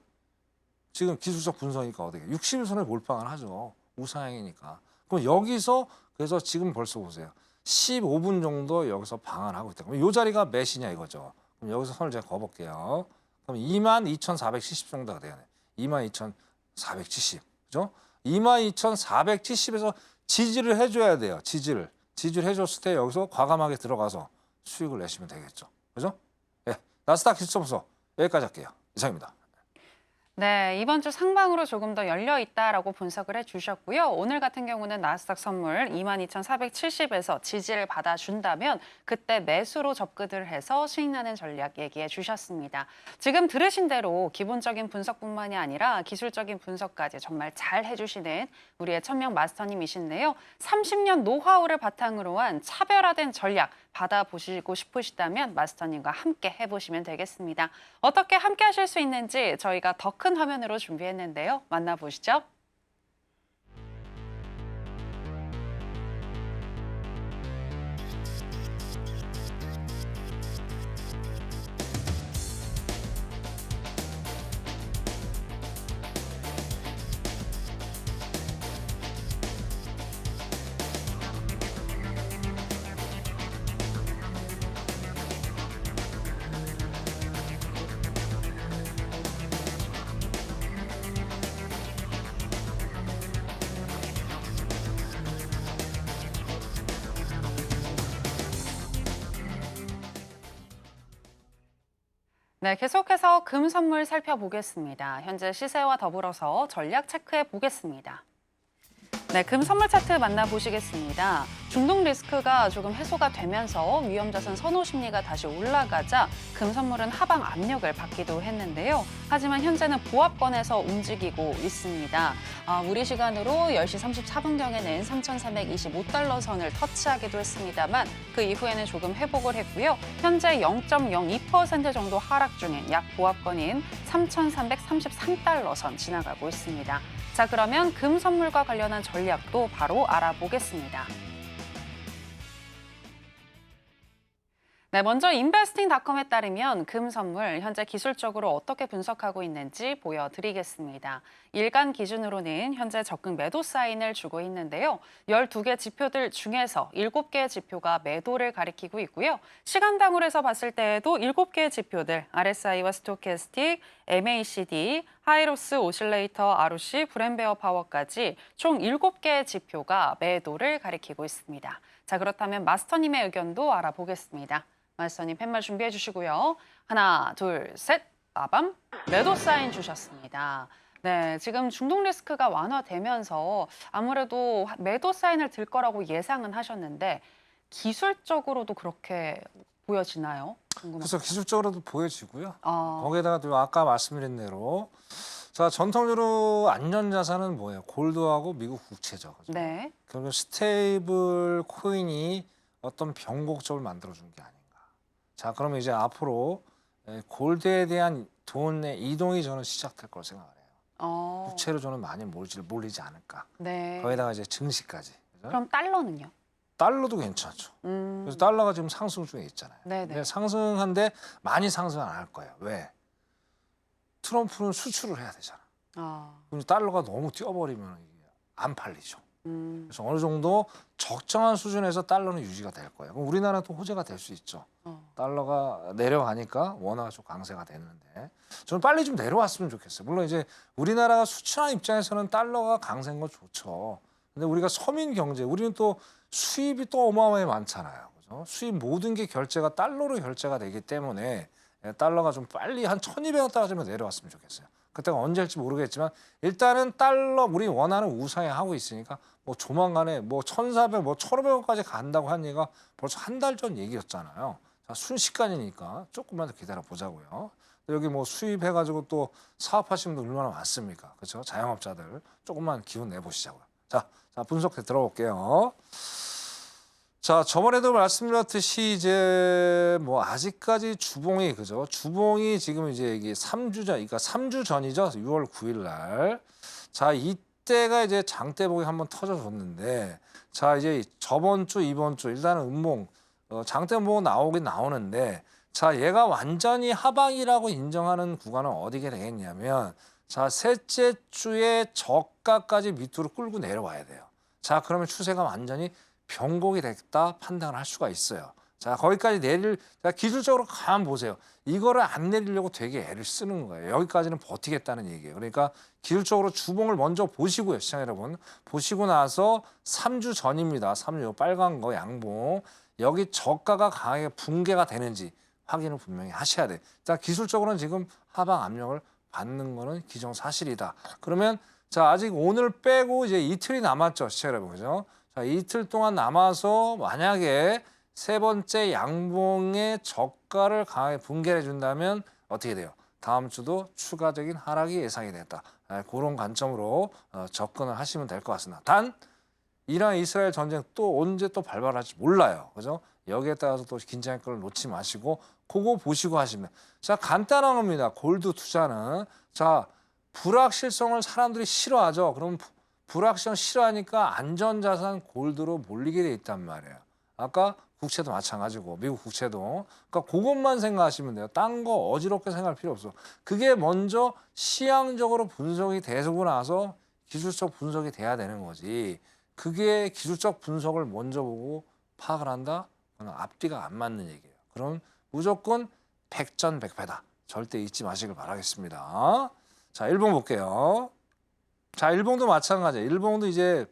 지금 기술적 분석이니까 어떻게 60일선에 몰빵을 하죠. 우상향이니까. 그럼 여기서 그래서 지금 벌써 보세요. 15분 정도 여기서 방한하고 있다. 그럼 이 자리가 몇이냐 이거죠. 그럼 여기서 선을 제가 그어볼게요. 그럼 22,470 정도가 돼요. 22,470. 그죠? 22,470에서 지지를 해줘야 돼요. 지지를 해줬을 때 여기서 과감하게 들어가서 수익을 내시면 되겠죠. 그죠? 예. 나스닥 기술점수 여기까지 할게요. 이상입니다.
네, 이번 주 상방으로 조금 더 열려 있다라고 분석을 해주셨고요. 오늘 같은 경우는 나스닥 선물 22,470에서 지지를 받아준다면 그때 매수로 접근을 해서 수익 나는 전략 얘기해 주셨습니다. 지금 들으신 대로 기본적인 분석뿐만이 아니라 기술적인 분석까지 정말 잘 해주시는 우리의 천명 마스터님이신데요. 30년 노하우를 바탕으로 한 차별화된 전략 받아보시고 싶으시다면 마스터님과 함께 해보시면 되겠습니다. 어떻게 함께 하실 수 있는지 저희가 더 큰 화면으로 준비했는데요. 만나보시죠. 네, 계속해서 금 선물 살펴보겠습니다. 현재 시세와 더불어서 전략 체크해 보겠습니다. 네, 금 선물 차트 만나보시겠습니다. 중동 리스크가 조금 해소가 되면서 위험자산 선호 심리가 다시 올라가자 금 선물은 하방 압력을 받기도 했는데요. 하지만 현재는 보합권에서 움직이고 있습니다. 우리 시간으로 10시 34분경에는 3,325달러 선을 터치하기도 했습니다만 그 이후에는 조금 회복을 했고요. 현재 0.02% 정도 하락 중인 약 보합권인 3,333달러 선 지나가고 있습니다. 자, 그러면 금 선물과 관련한 전략도 바로 알아보겠습니다. 네, 먼저 investing.com에 따르면 금 선물 현재 기술적으로 어떻게 분석하고 있는지 보여드리겠습니다. 일간 기준으로는 현재 적극 매도 사인을 주고 있는데요. 12개 지표들 중에서 7개의 지표가 매도를 가리키고 있고요. 시간당으로 해서 봤을 때에도 7개의 지표들 RSI와 스토캐스틱, MACD, 하이로스, 오실레이터, ROC, 브랜베어 파워까지 총 7개의 지표가 매도를 가리키고 있습니다. 자, 그렇다면 마스터님의 의견도 알아보겠습니다. 마스터님 팻말 준비해 주시고요. 하나, 둘, 셋, 빠밤. 매도 사인 주셨습니다. 네, 지금 중동 리스크가 완화되면서 아무래도 매도 사인을 들 거라고 예상은 하셨는데 기술적으로도 그렇게 보여지나요? 궁금합니다.
그래서 기술적으로도 보여지고요.
아,
거기에다가 또 아까 말씀드린 대로 자 전통적으로 안전자산은 뭐예요? 골드하고 미국 국채죠. 그죠?
네.
결국 스테이블 코인이 어떤 변곡점을 만들어준 게 아닌가. 자, 그러면 이제 앞으로 골드에 대한 돈의 이동이 저는 시작될 거라고 생각을 해요. 국채로 저는 많이 몰리지 않을까.
네.
거기다가 이제 증시까지. 그죠?
그럼 달러는요?
달러도 괜찮죠. 그래서 달러가 지금 상승 중에 있잖아요.
네네.
근데 상승한데 많이 상승 안 할 거예요. 왜? 트럼프는 수출을 해야 되잖아. 그럼 달러가 너무 뛰어버리면 이게 안 팔리죠. 그래서 어느 정도 적정한 수준에서 달러는 유지가 될 거예요. 그럼 우리나라는 또 호재가 될 수 있죠. 달러가 내려가니까 원화가 좀 강세가 됐는데 저는 빨리 좀 내려왔으면 좋겠어요. 물론 이제 우리나라가 수출하는 입장에서는 달러가 강세인 건 좋죠. 근데 우리가 서민 경제, 우리는 또 수입이 또 어마어마하게 많잖아요. 그죠? 수입 모든 게 결제가 달러로 결제가 되기 때문에 달러가 좀 빨리 한 1,200원 떨어지면 내려왔으면 좋겠어요. 그때가 언제 할지 모르겠지만 일단은 달러 우리 원화는 우상향 하고 있으니까 뭐 조만간에 뭐 1,400, 뭐 1,500원까지 간다고 한 얘기가 벌써 한 달 전 얘기였잖아요. 자, 순식간이니까 조금만 더 기다려 보자고요. 여기 뭐 수입해가지고 또 사업하시는 분들 얼마나 많습니까? 그렇죠? 자영업자들 조금만 기운 내보시자고요. 자 분석 들어볼게요. 자, 저번에도 말씀드렸듯이 이제 뭐 아직까지 주봉이 그죠? 주봉이 지금 이제 이게 3주 전, 그러니까 3주 전이죠. 6월 9일 날. 자, 이때가 이제 장대봉이 한번 터져줬는데, 자, 이제 저번 주, 이번 주 일단은 음봉, 장대봉 나오긴 나오는데, 자, 얘가 완전히 하방이라고 인정하는 구간은 어디게 되겠냐면, 자, 셋째 주에 저가까지 밑으로 끌고 내려와야 돼요. 자, 그러면 추세가 완전히 변곡이 됐다 판단을 할 수가 있어요. 자, 거기까지 자, 기술적으로 가만 보세요. 이거를 안 내리려고 되게 애를 쓰는 거예요. 여기까지는 버티겠다는 얘기예요. 그러니까 기술적으로 주봉을 먼저 보시고요, 시청자 여러분. 보시고 나서 3주 전입니다. 3주 빨간 거 양봉. 여기 저가가 강하게 붕괴가 되는지 확인을 분명히 하셔야 돼. 자, 기술적으로는 지금 하방 압력을 받는 거는 기정사실이다. 그러면 자, 아직 오늘 빼고 이제 이틀이 남았죠, 시청자 여러분. 그죠? 자, 이틀 동안 남아서 만약에 세 번째 양봉의 저가를 강하게 붕괴해 준다면 어떻게 돼요? 다음 주도 추가적인 하락이 예상이 됐다. 그런 관점으로 접근을 하시면 될 것 같습니다. 단 이란 이스라엘 전쟁 또 언제 또 발발할지 몰라요. 그죠? 여기에 따라서 또 긴장의 끈을 놓지 마시고 그거 보시고 하시면. 자, 간단한 겁니다. 골드 투자는. 자, 불확실성을 사람들이 싫어하죠. 그럼 불확실성 싫어하니까 안전자산 골드로 몰리게 돼 있단 말이에요. 아까 국채도 마찬가지고 미국 국채도. 그러니까 그것만 생각하시면 돼요. 딴 거 어지럽게 생각할 필요 없어. 그게 먼저 시향적으로 분석이 되고 나서 기술적 분석이 돼야 되는 거지. 그게 기술적 분석을 먼저 보고 파악을 한다? 그건 앞뒤가 안 맞는 얘기예요. 그럼 무조건 백전백패다. 절대 잊지 마시길 바라겠습니다. 자, 일봉 볼게요. 자, 일봉도 마찬가지예요. 일봉도 이제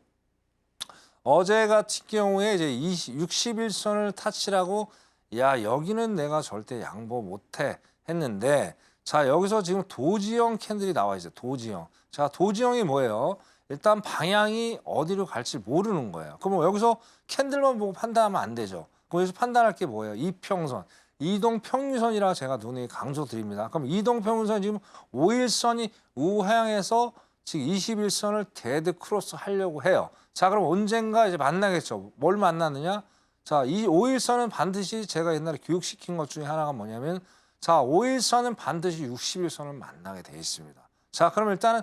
어제 같은 경우에 이제 61선을 타치라고 야, 여기는 내가 절대 양보 못해. 했는데 자 여기서 지금 도지형 캔들이 나와 있어요. 도지형. 자 도지형이 뭐예요? 일단 방향이 어디로 갈지 모르는 거예요. 그럼 여기서 캔들만 보고 판단하면 안 되죠. 거기서 판단할 게 뭐예요? 이평선. 이동 평유선이라고 제가 눈에 강조드립니다. 그럼 이동 평유선 지금 5일선이 우하향에서 지금 21선을 데드 크로스 하려고 해요. 자, 그럼 언젠가 이제 만나겠죠. 뭘 만나느냐? 자, 이 5일선은 반드시 제가 옛날에 교육시킨 것 중에 하나가 뭐냐면 자, 5일선은 반드시 61선을 만나게 돼 있습니다. 자, 그럼 일단은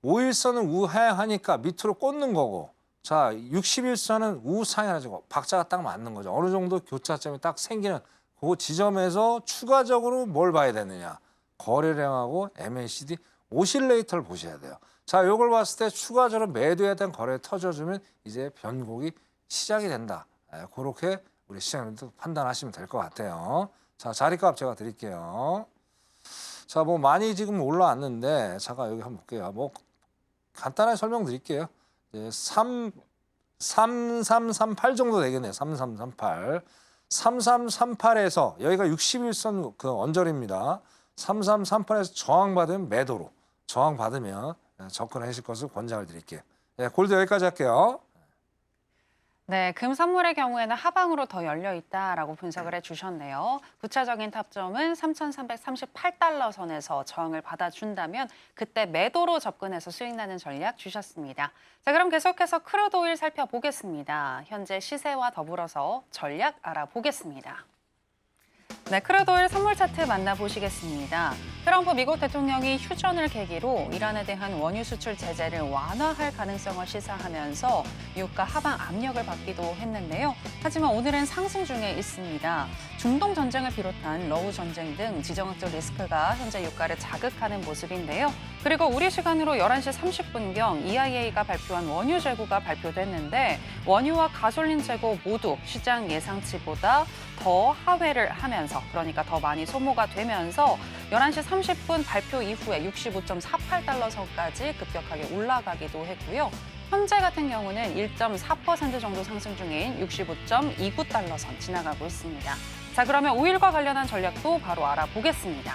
5일선은 우하향하니까 밑으로 꽂는 거고 자, 61선은 우상향하고 박자가 딱 맞는 거죠. 어느 정도 교차점이 딱 생기는 그 지점에서 추가적으로 뭘 봐야 되느냐. 거래량하고 MACD 오실레이터를 보셔야 돼요. 자, 요걸 봤을 때 추가적으로 매도에 대한 거래가 터져주면 이제 변곡이 시작이 된다. 그렇게 우리 시장님도 판단하시면 될 것 같아요. 자, 자리값 제가 드릴게요. 자, 뭐 많이 지금 올라왔는데 잠깐 여기 한번 볼게요. 뭐 간단하게 설명드릴게요. 이제 3338 정도 되겠네요. 3338. 3338에서 여기가 61선 그 언저리입니다. 3338에서 저항받으면 매도로, 저항받으면 접근하실 것을 권장을 드릴게요. 네, 골드 여기까지 할게요.
네, 금 선물의 경우에는 하방으로 더 열려 있다라고 분석을 해주셨네요. 구체적인 타점은 3,338달러 선에서 저항을 받아준다면 그때 매도로 접근해서 수익 나는 전략 주셨습니다. 자, 그럼 계속해서 크루드 오일 살펴보겠습니다. 현재 시세와 더불어서 전략 알아보겠습니다. 네, 크루드 오일 선물 차트 만나보시겠습니다. 트럼프 미국 대통령이 휴전을 계기로 이란에 대한 원유 수출 제재를 완화할 가능성을 시사하면서 유가 하방 압력을 받기도 했는데요. 하지만 오늘은 상승 중에 있습니다. 중동 전쟁을 비롯한 러우 전쟁 등 지정학적 리스크가 현재 유가를 자극하는 모습인데요. 그리고 우리 시간으로 11시 30분경 EIA가 발표한 원유 재고가 발표됐는데 원유와 가솔린 재고 모두 시장 예상치보다 더 하회를 하면서 그러니까 더 많이 소모가 되면서 11시 30분 발표 이후에 65.48달러 선까지 급격하게 올라가기도 했고요. 현재 같은 경우는 1.4% 정도 상승 중인 65.29달러 선 지나가고 있습니다. 자, 그러면 오일과 관련한 전략도 바로 알아보겠습니다.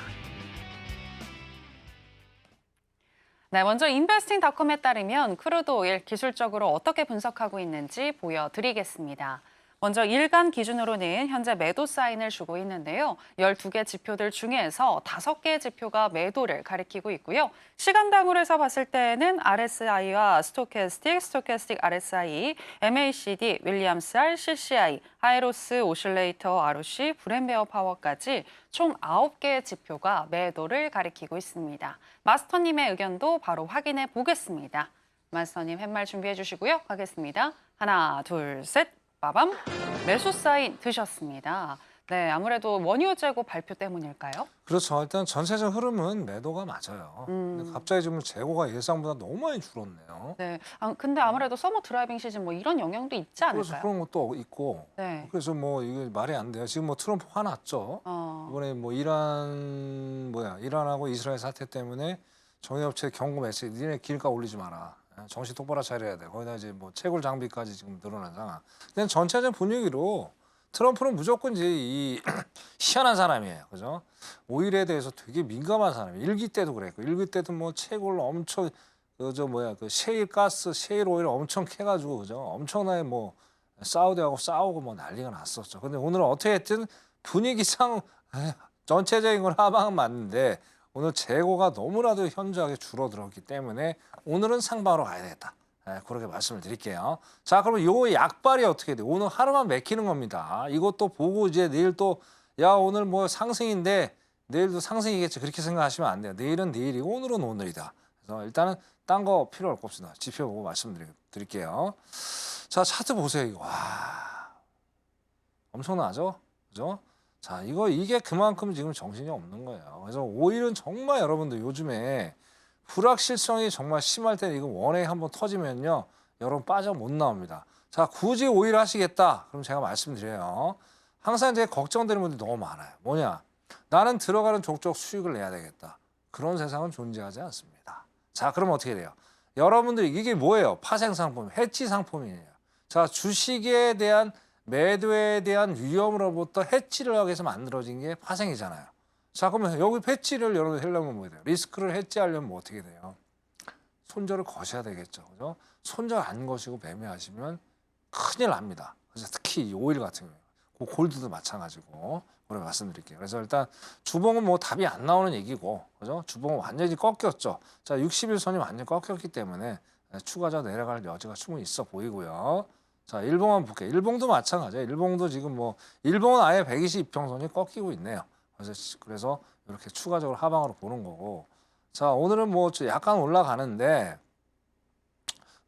네, 먼저 인베스팅닷컴에 따르면 크루드 오일 기술적으로 어떻게 분석하고 있는지 보여드리겠습니다. 먼저 일간 기준으로는 현재 매도 사인을 주고 있는데요. 12개 지표들 중에서 5개의 지표가 매도를 가리키고 있고요. 시간당으로 해서 봤을 때는 RSI와 스토캐스틱 RSI, MACD, 윌리엄스 R, CCI, 하이로스, 오실레이터, ROC, 브렌베어 파워까지 총 9개의 지표가 매도를 가리키고 있습니다. 마스터님의 의견도 바로 확인해 보겠습니다. 마스터님 팻말 준비해 주시고요. 가겠습니다. 하나, 둘, 셋. 빠밤! 매수 사인 드셨습니다. 네, 아무래도 원유 재고 발표 때문일까요?
그렇죠. 일단 전체적 흐름은 매도가 맞아요. 근데 갑자기 지금 재고가 예상보다 너무 많이 줄었네요.
네, 근데 아무래도 서머 드라이빙 시즌 뭐 이런 영향도 있지
그래서
않을까요?
그런 것도 있고.
네.
그래서 뭐 이게 말이 안 돼요. 지금 뭐 트럼프 화났죠. 이번에 뭐 이란하고 이스라엘 사태 때문에 정유업체 경고 메시지 니네 기름값 올리지 마라. 정신 똑바로 차려야 돼. 거기다 이제 뭐 채굴 장비까지 지금 늘어난 상황. 근데 전체적 분위기로 트럼프는 무조건 이제 이 희한한 사람이에요. 그죠? 오일에 대해서 되게 민감한 사람이에요. 일기 때도 그랬고, 일기 때도 뭐 채굴 엄청 그 셰일 가스, 셰일 오일 엄청 캐가지고 그죠? 엄청나게 뭐 사우디하고 싸우고 뭐 난리가 났었죠. 근데 오늘은 어떻게 했든 분위기상 전체적인 건 하방은 맞는데 오늘 재고가 너무나도 현저하게 줄어들었기 때문에 오늘은 상방으로 가야 되겠다. 그렇게 말씀을 드릴게요. 자, 그러면 요 약발이 어떻게 돼요? 오늘 하루만 맥히는 겁니다. 이것도 보고 이제 내일 또 야 오늘 뭐 상승인데 내일도 상승이겠지 그렇게 생각하시면 안 돼요. 내일은 내일이고 오늘은 오늘이다. 그래서 일단은 딴 거 필요 없습니다. 지표 보고 말씀드릴게요. 자, 차트 보세요. 이거. 와, 엄청나죠? 그죠? 자, 이게 그만큼 지금 정신이 없는 거예요. 그래서 오일은 정말 여러분들 요즘에 불확실성이 정말 심할 때 이거 원액 한번 터지면요. 여러분 빠져 못 나옵니다. 자, 굳이 오일 하시겠다. 그럼 제가 말씀드려요. 항상 이제 걱정되는 분들이 너무 많아요. 뭐냐? 나는 들어가는 족족 수익을 내야 되겠다. 그런 세상은 존재하지 않습니다. 자, 그럼 어떻게 돼요? 여러분들이 이게 뭐예요? 파생 상품, 해치 상품이에요. 자, 주식에 대한 매도에 대한 위험으로부터 해치를 하기 위해서 만들어진 게 파생이잖아요. 자, 그러면 여기 배지를 여러분 하려면 뭐 돼요? 리스크를 해지하려면 뭐 어떻게 돼요? 손절을 거셔야 되겠죠. 그죠? 손절 안 거시고 매매하시면 큰일 납니다. 그래서 특히 이 오일 같은 경우에 그 골드도 마찬가지고 오늘 말씀드릴게요. 그래서 일단 주봉은 뭐 답이 안 나오는 얘기고, 그죠? 주봉은 완전히 꺾였죠. 자, 60일선이 완전히 꺾였기 때문에 추가적으로 내려갈 여지가 충분히 있어 보이고요. 자, 일봉 한번 볼게요. 일봉도 마찬가지예요. 일봉도 지금 뭐 일봉은 아예 120 이평선이 꺾이고 있네요. 그래서 이렇게 추가적으로 하방으로 보는 거고. 자, 오늘은 뭐 약간 올라가는데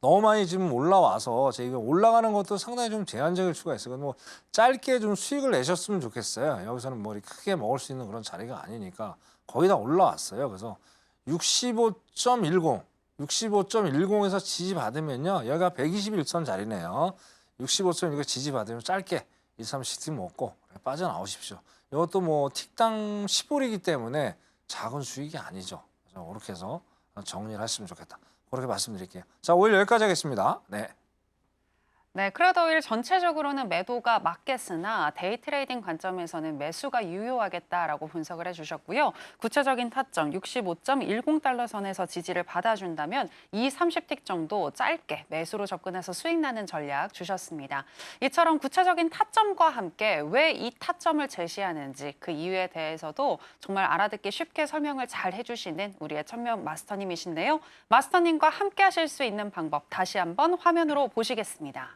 너무 많이 지금 올라와서 제가 올라가는 것도 상당히 좀 제한적일 수가 있어요. 뭐 짧게 좀 수익을 내셨으면 좋겠어요. 여기서는 뭐 이렇게 크게 먹을 수 있는 그런 자리가 아니니까 거의 다 올라왔어요. 그래서 65.10, 65.10에서 지지받으면요. 여기가 121선 자리네요. 65.10 지지받으면 짧게 2, 30티 먹고 빠져나오십시오. 이것도 뭐 틱당 10불이기 때문에 작은 수익이 아니죠. 그래서 그렇게 해서 정리를 하시면 좋겠다. 그렇게 말씀드릴게요. 자, 오늘 여기까지 하겠습니다. 네.
네, 크루드 오일 전체적으로는 매도가 맞겠으나 데이 트레이딩 관점에서는 매수가 유효하겠다라고 분석을 해주셨고요. 구체적인 타점 65.10달러 선에서 지지를 받아준다면 이 30틱 정도 짧게 매수로 접근해서 수익 나는 전략 주셨습니다. 이처럼 구체적인 타점과 함께 왜 이 타점을 제시하는지 그 이유에 대해서도 정말 알아듣기 쉽게 설명을 잘 해주시는 우리의 천명 마스터님이신데요. 마스터님과 함께 하실 수 있는 방법 다시 한번 화면으로 보시겠습니다.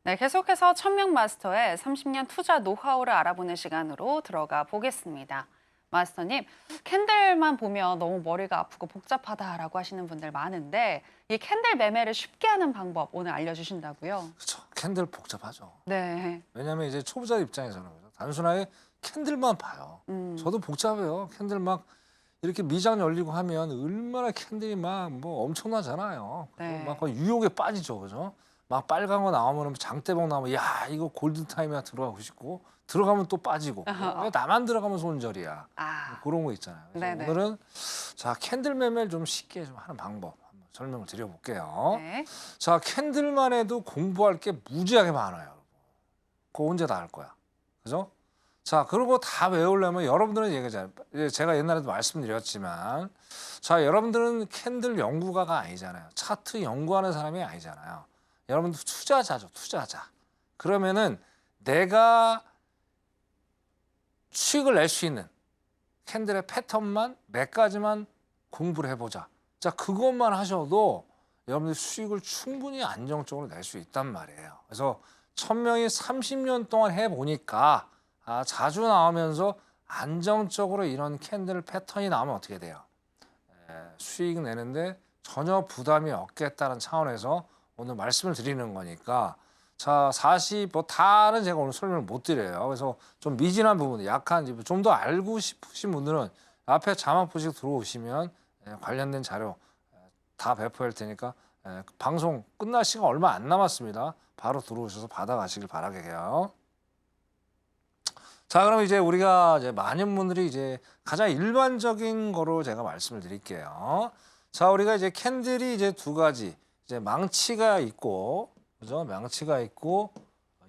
네, 계속해서 천명 마스터의 30년 투자 노하우를 알아보는 시간으로 들어가 보겠습니다. 마스터님, 캔들만 보면 너무 머리가 아프고 복잡하다라고 하시는 분들 많은데 이 캔들 매매를 쉽게 하는 방법 오늘 알려주신다고요?
그렇죠. 캔들 복잡하죠.
네.
왜냐하면 이제 초보자 입장에서는 단순하게 캔들만 봐요. 저도 복잡해요. 캔들 막 이렇게 미장 열리고 하면 얼마나 캔들이 막 뭐 엄청나잖아요.
네.
막 거의 유혹에 빠지죠, 그죠? 막 빨간 거 나오면 장대봉 나오면 야 이거 골든 타임이야 들어가고 싶고 들어가면 또 빠지고 왜 나만 들어가면 손절이야.
아,
그런 거 있잖아요. 그래서
네네.
오늘은 자 캔들 매매를 좀 쉽게 좀 하는 방법 한번 설명을 드려볼게요.
네.
자 캔들만 해도 공부할 게 무지하게 많아요. 여러분. 그거 언제 다 할 거야, 그죠? 자 그리고 다 외우려면 여러분들은 제가 옛날에도 말씀드렸지만 자 여러분들은 캔들 연구가가 아니잖아요. 차트 연구하는 사람이 아니잖아요. 여러분들 투자자죠, 투자자. 그러면은 내가 수익을 낼 수 있는 캔들의 패턴만 몇 가지만 공부를 해보자. 자, 그것만 하셔도 여러분들 수익을 충분히 안정적으로 낼 수 있단 말이에요. 그래서 천명이 30년 동안 해보니까 자주 나오면서 안정적으로 이런 캔들 패턴이 나오면 어떻게 돼요? 수익 내는데 전혀 부담이 없겠다는 차원에서 오늘 말씀을 드리는 거니까 자 40, 뭐 다는 제가 오늘 설명을 못 드려요. 그래서 좀 미진한 부분, 약한 좀 더 알고 싶으신 분들은 앞에 자막 보시고 들어오시면 관련된 자료 다 배포할 테니까 방송 끝날 시간 얼마 안 남았습니다. 바로 들어오셔서 받아가시길 바라게요. 자, 그럼 이제 우리가 이제 많은 분들이 이제 가장 일반적인 거로 제가 말씀을 드릴게요. 자, 우리가 이제 캔들이 이제 두 가지, 이제 망치가 있고, 그죠? 망치가 있고,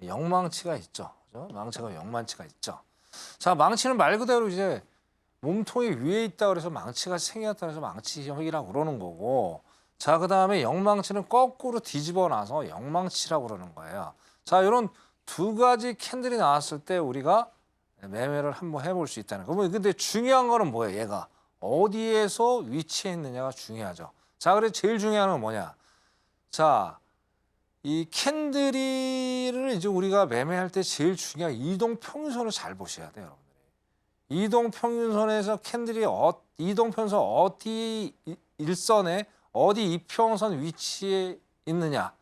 영망치가 있죠. 그죠? 망치가 영망치가 있죠. 자, 망치는 말 그대로 이제 몸통이 위에 있다 그래서 망치가 생겼다 그래서 망치형이라고 그러는 거고, 자, 그 다음에 영망치는 거꾸로 뒤집어 놔서 영망치라고 그러는 거예요. 자, 이런 두 가지 캔들이 나왔을 때 우리가 매매를 한번 해볼 수 있다는 거. 근데 중요한 거는 뭐예요? 얘가 어디에서 위치해 있느냐가 중요하죠. 자, 그래서 제일 중요한 건 뭐냐? 자, 이 캔들을 이제 우리가 매매할 때 제일 중요한 이동 평균선을 잘 보셔야 돼요, 여러분들이. 이동 평균선에서 캔들이 이동 평균선 어디 일선에 어디 이평선 위치에 있느냐,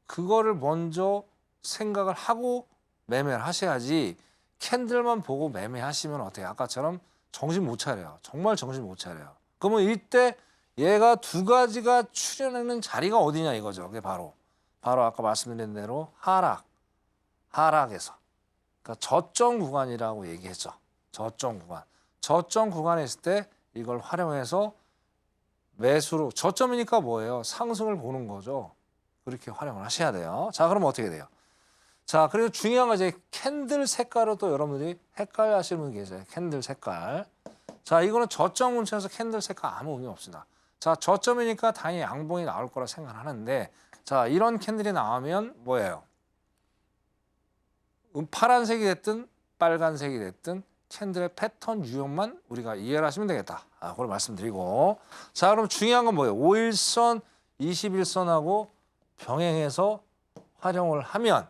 그거를 먼저 생각을 하고 매매를 하셔야지 캔들만 보고 매매하시면 어때요? 아까처럼 정신 못 차려요. 정말 정신 못 차려요. 그러면 이때 얘가 두 가지가 출현하는 자리가 어디냐 이거죠. 그게 바로 아까 말씀드린 대로 하락에서. 그러니까 저점 구간이라고 얘기했죠. 저점 구간. 저점 구간에 있을 때 이걸 활용해서 매수로, 저점이니까 뭐예요? 상승을 보는 거죠. 그렇게 활용을 하셔야 돼요. 자, 그럼 어떻게 돼요? 자, 그리고 중요한 건 이제 캔들 색깔을 또 여러분들이 헷갈려 하시는 분 계세요. 캔들 색깔. 자, 이거는 저점 근처에서 캔들 색깔 아무 의미 없습니다. 자, 저점이니까 당연히 양봉이 나올 거라 생각하는데, 자, 이런 캔들이 나오면 뭐예요? 파란색이 됐든 빨간색이 됐든 캔들의 패턴 유형만 우리가 이해를 하시면 되겠다. 그걸 말씀드리고. 자, 그럼 중요한 건 뭐예요? 5일선, 21선하고 병행해서 활용을 하면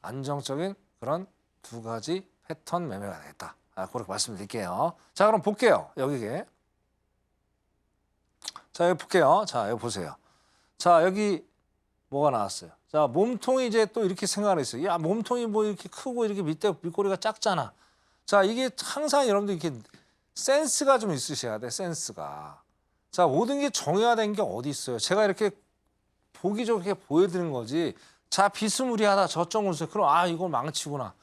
안정적인 그런 두 가지 패턴 매매가 되겠다. 그렇게 말씀드릴게요. 자, 그럼 볼게요. 여기에. 자, 여기 볼게요. 자, 여기 보세요. 자, 여기 뭐가 나왔어요? 자, 몸통이 이제 또 이렇게 생각을 했어요. 야, 몸통이 뭐 이렇게 크고 이렇게 밑꼬리가 작잖아. 자, 이게 항상 여러분들 이렇게 센스가 좀 있으셔야 돼, 센스가. 자, 모든 게 정의화된 게 어디 있어요? 제가 이렇게 보기 좋게 보여드리는 거지. 자, 비스무리하다, 저점 운세. 그럼 이건 망치구나.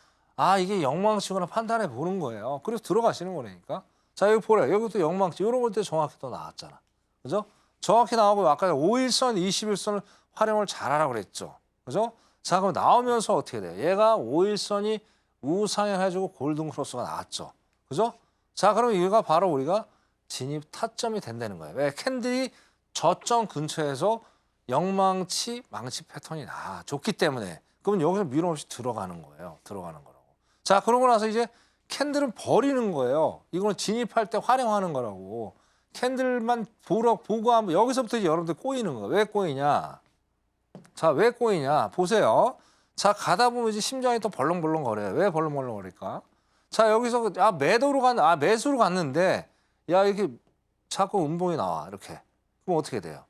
이게 영망치구나 판단해 보는 거예요. 그래서 들어가시는 거라니까. 자, 여기 보래요. 여기도 영망치. 이런 것들 정확히 또 나왔잖아. 그죠? 정확히 나오고 아까 5일선, 21선을 활용을 잘하라고 그랬죠. 그죠? 자, 그럼 나오면서 어떻게 돼요? 얘가 5일선이 우상향해주고 골든 크로스가 나왔죠. 그죠? 자, 그럼 이거가 바로 우리가 진입 타점이 된다는 거예요. 왜? 캔들이 저점 근처에서 영망치, 망치 패턴이 좋기 때문에. 그러면 여기서 밀어없이 들어가는 거예요. 들어가는 거라고. 자, 그러고 나서 이제 캔들은 버리는 거예요. 이거는 진입할 때 활용하는 거라고. 캔들만 보고 하면 여기서부터 이제 여러분들 꼬이는 거예요. 왜 꼬이냐? 자, 왜 꼬이냐? 보세요. 자, 가다 보면 이제 심장이 또 벌렁벌렁 거려요. 왜 벌렁벌렁 거릴까? 자, 여기서 매수로 갔는데 이렇게 자꾸 음봉이 나와. 이렇게. 그럼 어떻게 돼요?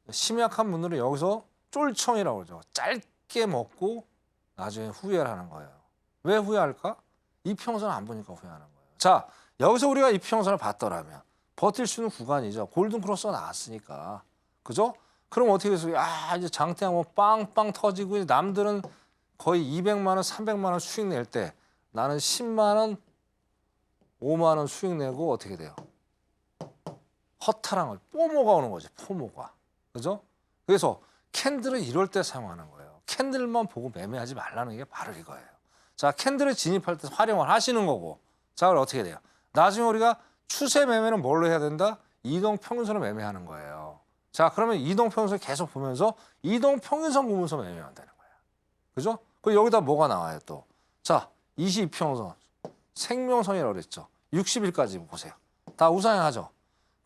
심약한 분들은 여기서 쫄청이라고 그러죠. 짧게 먹고 나중에 후회를 하는 거예요. 왜 후회할까? 이평선을 안 보니까 후회하는 거예요. 자, 여기서 우리가 이평선을 봤더라면 버틸 수 있는 구간이죠. 골든 크로스가 나왔으니까. 그죠? 그럼 어떻게 해서 이제 장대양 뭐 빵빵 터지고 남들은 거의 200만 원, 300만 원 수익 낼 때 나는 10만 원, 5만 원 수익 내고 어떻게 돼요? 허탈한 걸 포모가 오는 거지. 포모가. 그죠? 그래서 캔들을 이럴 때 사용하는 거예요. 캔들만 보고 매매하지 말라는 게 바로 이거예요. 자, 캔들을 진입할 때 활용을 하시는 거고. 자, 그럼 어떻게 돼요? 나중에 우리가 추세 매매는 뭘로 해야 된다? 이동 평균선을 매매하는 거예요. 자, 그러면 이동 평균선 계속 보면서 이동 평균선 보면서 매매하면 되는 거예요. 그죠? 그리고 여기다 뭐가 나와요 또? 자, 22평선, 생명선이라고 그랬죠. 60일까지 보세요. 다 우상향하죠.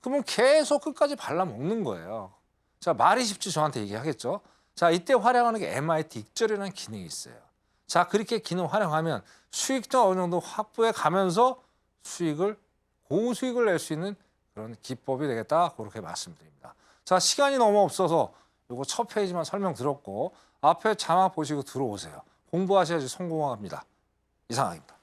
그러면 계속 끝까지 발라먹는 거예요. 자, 말이 쉽지 저한테 얘기하겠죠. 자, 이때 활용하는 게 MIT 익절이라는 기능이 있어요. 자, 그렇게 기능 활용하면 수익도 어느 정도 확보해 가면서 고수익을 낼 수 있는 그런 기법이 되겠다. 그렇게 말씀드립니다. 자, 시간이 너무 없어서 이거 첫 페이지만 설명드렸고 앞에 자막 보시고 들어오세요. 공부하셔야지 성공합니다. 이상입니다.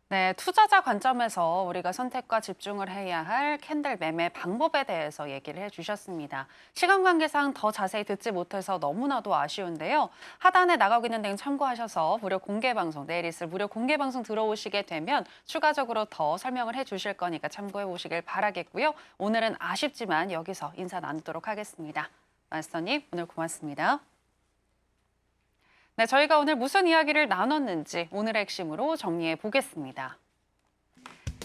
네, 투자자 관점에서 우리가 선택과 집중을 해야 할 캔들 매매 방법에 대해서 얘기를 해주셨습니다. 시간 관계상 더 자세히 듣지 못해서 너무나도 아쉬운데요. 하단에 나가고 있는 링 참고하셔서 무료 공개 방송, 내일 있을 무료 공개 방송 들어오시게 되면 추가적으로 더 설명을 해주실 거니까 참고해 보시길 바라겠고요. 오늘은 아쉽지만 여기서 인사 나누도록 하겠습니다. 마스터님, 오늘 고맙습니다. 네, 저희가 오늘 무슨 이야기를 나눴는지 오늘의 핵심으로 정리해 보겠습니다.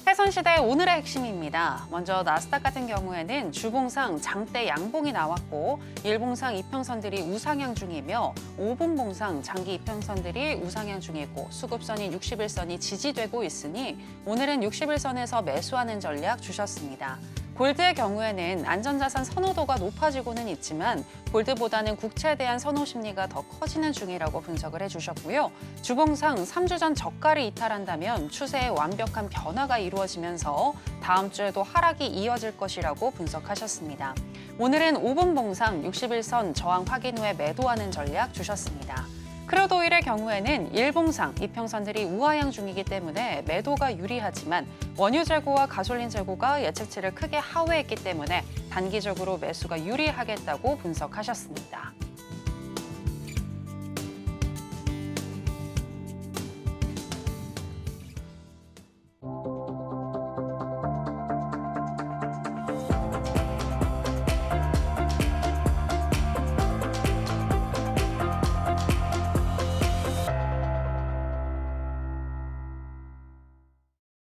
해선시대 오늘의 핵심입니다. 먼저 나스닥 같은 경우에는 주봉상 장대 양봉이 나왔고 일봉상 이평선들이 우상향 중이며 5분봉상 장기 이평선들이 우상향 중이고 수급선인 60일선이 지지되고 있으니 오늘은 60일선에서 매수하는 전략 주셨습니다. 골드의 경우에는 안전자산 선호도가 높아지고는 있지만 골드보다는 국채에 대한 선호 심리가 더 커지는 중이라고 분석을 해주셨고요. 주봉상 3주 전 저가를 이탈한다면 추세의 완벽한 변화가 이루어지면서 다음 주에도 하락이 이어질 것이라고 분석하셨습니다. 오늘은 5분 봉상 61선 저항 확인 후에 매도하는 전략 주셨습니다. 크루드 오일의 경우에는 1봉상 이평선들이 우하향 중이기 때문에 매도가 유리하지만 원유 재고와 가솔린 재고가 예측치를 크게 하회했기 때문에 단기적으로 매수가 유리하겠다고 분석하셨습니다.